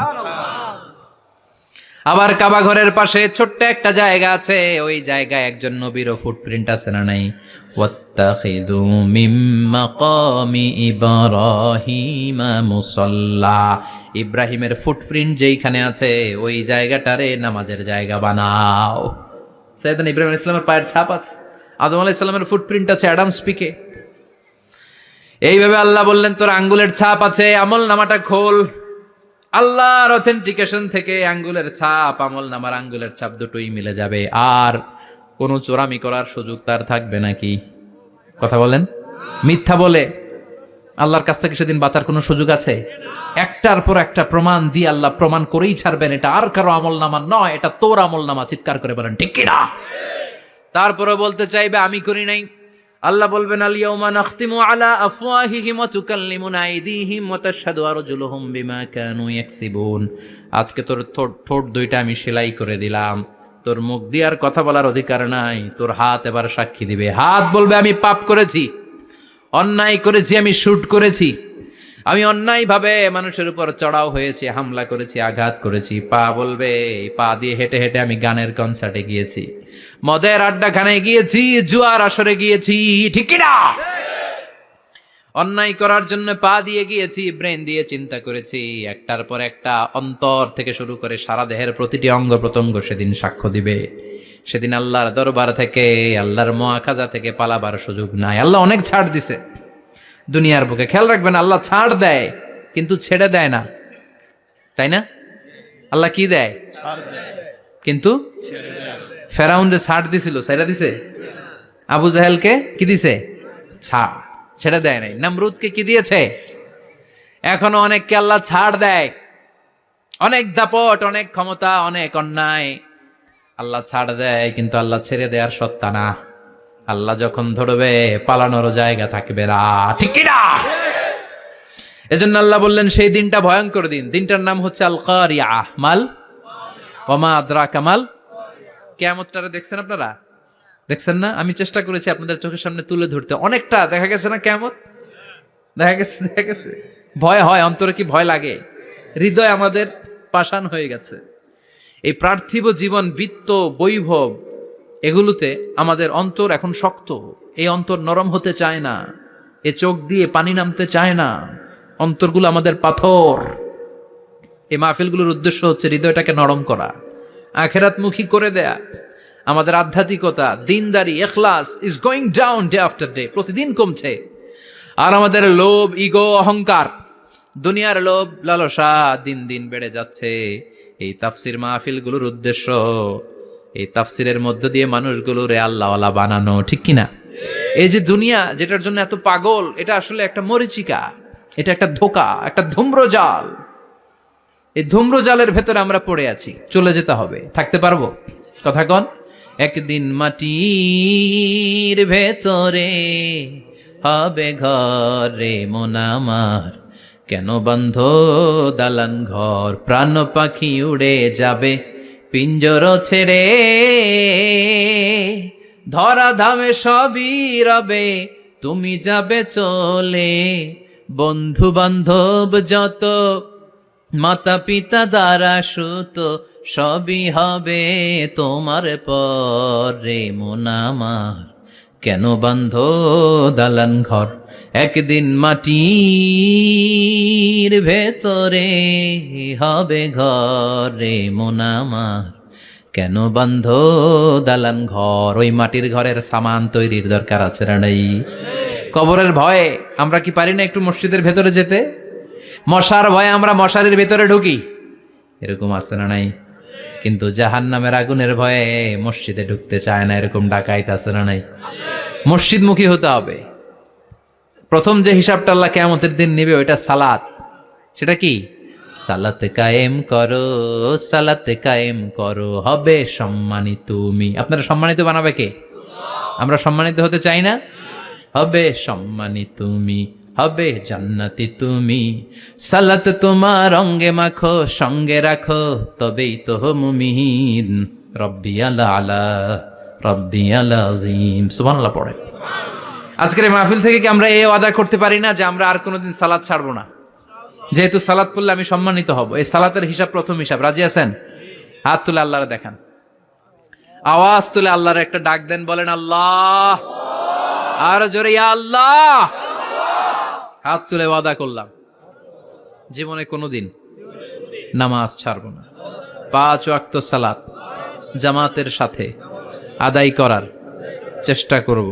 আবার কাবা ঘরের পাশে ছোট্ট একটা জায়গা আছে, ওই জায়গায় একজন নবীরও ফুটপ্রিন্ট আছে না নাই? ওয়াত্তাখিযু মিন মাকামি ইব্রাহিমা মুসাল্লা। ইব্রাহিমের ফুটপ্রিন্ট যেইখানে আছে ওই জায়গাটারে নামাজের জায়গা বানাও। সাইয়েদনা ইব্রাহিম আলাইহিস সালামের পায়ের ছাপ আছে, আদম আলাইহিস সালামের ফুটপ্রিন্ট আছে অ্যাডামস পিকে। এইভাবে আল্লাহ বললেন তোর আঙ্গুলের ছাপ আছে, আমল নামাটা খোল। আল্লাহর অথেন্টিকেশন থেকে আঙ্গুলের ছাপ, আমল নামার আঙ্গুলের ছাপ দুটোই মিলে যাবে। আর কোনো চোরামি করার সুযোগ তার থাকবে নাকি? কথা বলেন। মিথ্যা বলে আল্লাহর কাছ থেকে সেদিন বাঁচার কোনো সুযোগ আছে? একটার পর একটা প্রমাণ দিয়ে আল্লাহ প্রমাণ করেই ছাড়বেন এটা আর কারো আমল নামা নয়, এটা তোর আমল নামা। চিৎকার করে বলেন ঠিক কিনা? তারপরে বলতে চাইবে আমি করি নাই। আল্লাহ বলবেন আল ইয়াউমা নাখতিমু আলা আফওয়াহিহিম ওয়া তুকাল্লিমুনা আইদিহিম ওয়া তাশহাদু আরজুলুহুম বিমা কানু ইয়াকসিবুন। আজকে তোর ঠোঁট দুইটা আমি সেলাই করে দিলাম, তোর মুখ দিয়ে আর কথা বলার অধিকার নাই, তোর হাত এবার সাক্ষী দিবে। হাত বলবে আমি পাপ করেছি, অন্যায় করেছি, আমি শুট করেছি, আমি অন্যায়ভাবে মানুষের উপর চড়াও হয়েছি, হামলা করেছি, আঘাত করেছি। পা বলবে, এই পা দিয়ে হেঁটে হেঁটে আমি গানের কনসার্টে গিয়েছি, মদের আড্ডাখানে গিয়েছি, জুয়ার আসরে গিয়েছি, ঠিক কি না? অন্যায় করার জন্য পা দিয়ে গিয়েছি, ব্রেন দিয়ে চিন্তা করেছি, একটার পর একটা অন্তর থেকে শুরু করে সারা দেহের প্রতিটি অঙ্গ প্রত্যঙ্গ সেদিন সাক্ষ্য দিবে। সেদিন আল্লাহর দরবার থেকে, আল্লাহর মুআখাজা থেকে পালাবার সুযোগ নাই। আল্লাহ অনেক ছাড় দিছে দুনিয়ার বুকে। খেয়াল রাখবেন, আল্লাহ ছাড় দেয় কিন্তু ছেড়ে দেয় না, তাই না? আল্লাহ কি দেয়? কিন্তু ফেরাউনরে ছাড় দিছিল, ছেড়ে দিছে? আবু জাহেলকে কি দিছে? ছাড়, ছেড়ে দেয় নাই। নমরুদকে কি দিয়েছে? এখনো অনেককে আল্লাহ ছাড় দেয়। অনেক দাপট, অনেক ক্ষমতা, অনেক অন্যায় আল্লাহ ছাড় দেয়, কিন্তু আল্লাহ ছেড়ে দেওয়ার সত্তা না। আল্লাহ যখন ধরবে পালানোর জায়গা থাকবে না, ঠিক কি না? এজন্য আল্লাহ বললেন সেই দিনটা ভয়ঙ্কর দিন। দিনটার নাম হচ্ছে আল কারিআহ। মাল ওমা আদরাকা মাল। কিয়ামতটারে দেখছেন আপনারা? দেখছেন না? আমি চেষ্টা করেছি আপনাদের চোখের সামনে তুলে ধরতে। অনেকটা দেখা গেছে না কিয়ামত? দেখা গেছে। ভয় হয়, অন্তরে কি ভয় লাগে? হৃদয় আমাদের পাষাণ হয়ে গেছে। এই পার্থিব জীবন, বিত্ত, বৈভব, এগুলোতে আমাদের অন্তর এখন শক্ত। এই অন্তর নরম হতে চায় না, এ চোখ দিয়ে পানি নামতে চায় না, অন্তরগুলো আমাদের পাথর। এই মাহফিলগুলোর উদ্দেশ্য হচ্ছে হৃদয়টাকে নরম করা, আখেরাতমুখী করে দেয়া। আমাদের আধ্যাত্মিকতা, দিনদারি, ইখলাস is going down day after day, প্রতিদিন কমছে। আর আমাদের লোভ, ইগো, অহংকার, দুনিয়ার লোভ, লালসা দিন দিন বেড়ে যাচ্ছে। এই তাফসির মাহফিলগুলোর উদ্দেশ্য এই তাফসিরের মধ্য দিয়ে মানুষগুলোরে আল্লাহওয়ালা বানানো, ঠিক কিনা? এই যে দুনিয়া যেটার জন্য এত পাগল, এটা আসলে একটা মরিচিকা, এটা একটা ধোঁকা, একটা ধূম্রজাল। এই ধূম্রজালের ভেতরে আমরা পড়ে আছি, চলে যেতে হবে। থাকতে পারবো? কথা কন। একদিন মাটির ভেতরে হবে ঘরে মন আমার, কেন বন্ধ দালান ঘর, প্রাণ পাখি উড়ে যাবে পিঞ্জর ছেড়ে, ধরা ধামে সবই রবে তুমি যাবে চলে, বন্ধু বান্ধব যত, মাতা পিতা দ্বারা সুত, সবই হবে তোমার পরে মন আমার, কেন বন্ধ দালান ঘর, একদিন মাটির ভেতরে হবে ঘরে মন আমার, কেন বন্ধ দালান ঘর। ওই মাটির ঘরের সামান তৈরির দরকার আছে না নাই? কবরের ভয়ে আমরা কি পারি না একটু মসজিদের ভেতরে যেতে? মশার ভয়ে আমরা মশারির ভেতরে ঢুকি, এরকম আছে না নাই? কিন্তু জাহান্নামের আগুনের ভয়ে মসজিদে ঢুকতে চায় না, এরকম ডাকাইত আছে না নাই? মসজিদমুখী হতে হবে। প্রথম যে হিসাবটা আল্লাহ কিয়ামতের দিন নিবে ওইটা সালাত। সেটা কি? সালাতে কায়েম করো, সালাতে কায়েম করো, হবে সম্মানিত তুমি। আপনারা সম্মানিত বানাবে কে? আমরা সম্মানিত হতে চাই না? হবে সম্মানিত তুমি, হবে জান্নাতি তুমি, সালাত তোমার অঙ্গে মাখো, সঙ্গে রাখো, তবেই তো মুমিন। রব্বি আলা আলা, রব্বি আলা আজিম। সুবহানাল্লাহ পড়ে। আজকের এই মাহফিল থেকে কি আমরা এই ওয়াদা করতে পারি না যে আমরা আর কোনোদিন সালাত ছাড়বো না? যেহেতু সালাত পড়লে আমি সম্মানিত হব, এই সালাতের হিসাব প্রথম হিসাব। রাজি আছেন? হাত তুলে আল্লাহরে দেখান, আওয়াজ তুলে আল্লাহর একটা ডাক দেন, বলেন আল্লাহ। আর জোরে ইয়া আল্লাহ। হাত তুলে ওয়াদা করলাম জীবনে কোনোদিন নামাজ ছাড়বো না, 5 ওয়াক্ত সালাত জামাতের সাথে আদায় করার চেষ্টা করব।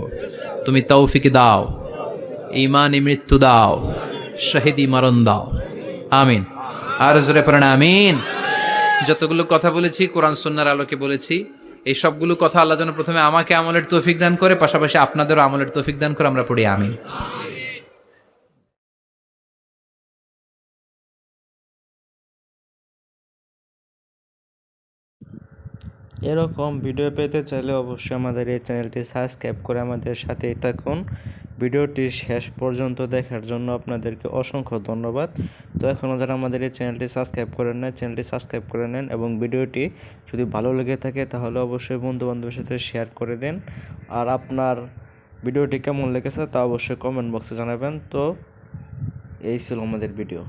তুমি তৌফিক দাও, ঈমানি মৃত্যু দাও, শহীদি মরণ দাও, আমিন। আর জোরে পড়েন আমিন। যতগুলো কথা বলেছি কোরআন সুন্নাহর আলোকে বলেছি। এই সবগুলো কথা আল্লাহ যেন প্রথমে আমাকে আমলের তৌফিক দান করে, পাশাপাশি আপনাদেরও আমলের তৌফিক দান করে। আমরা পড়ি আমিন।
এরকম ভিডিও পেতে চাইলে অবশ্যই আমাদের এই চ্যানেলটি সাবস্ক্রাইব করে আমাদের সাথেই থাকুন। ভিডিওটি শেষ পর্যন্ত দেখার জন্য আপনাদেরকে অসংখ্য ধন্যবাদ। তো এখনও যারা আমাদের এই চ্যানেলটি সাবস্ক্রাইব করেন না, চ্যানেলটি সাবস্ক্রাইব করে নেন, এবং ভিডিওটি যদি ভালো লেগে থাকে তাহলে অবশ্যই বন্ধুবান্ধবের সাথে শেয়ার করে দেন। আর আপনার ভিডিওটি কেমন লেগেছে তা অবশ্যই কমেন্ট বক্সে জানাবেন। তো এই ছিল আমাদের ভিডিও।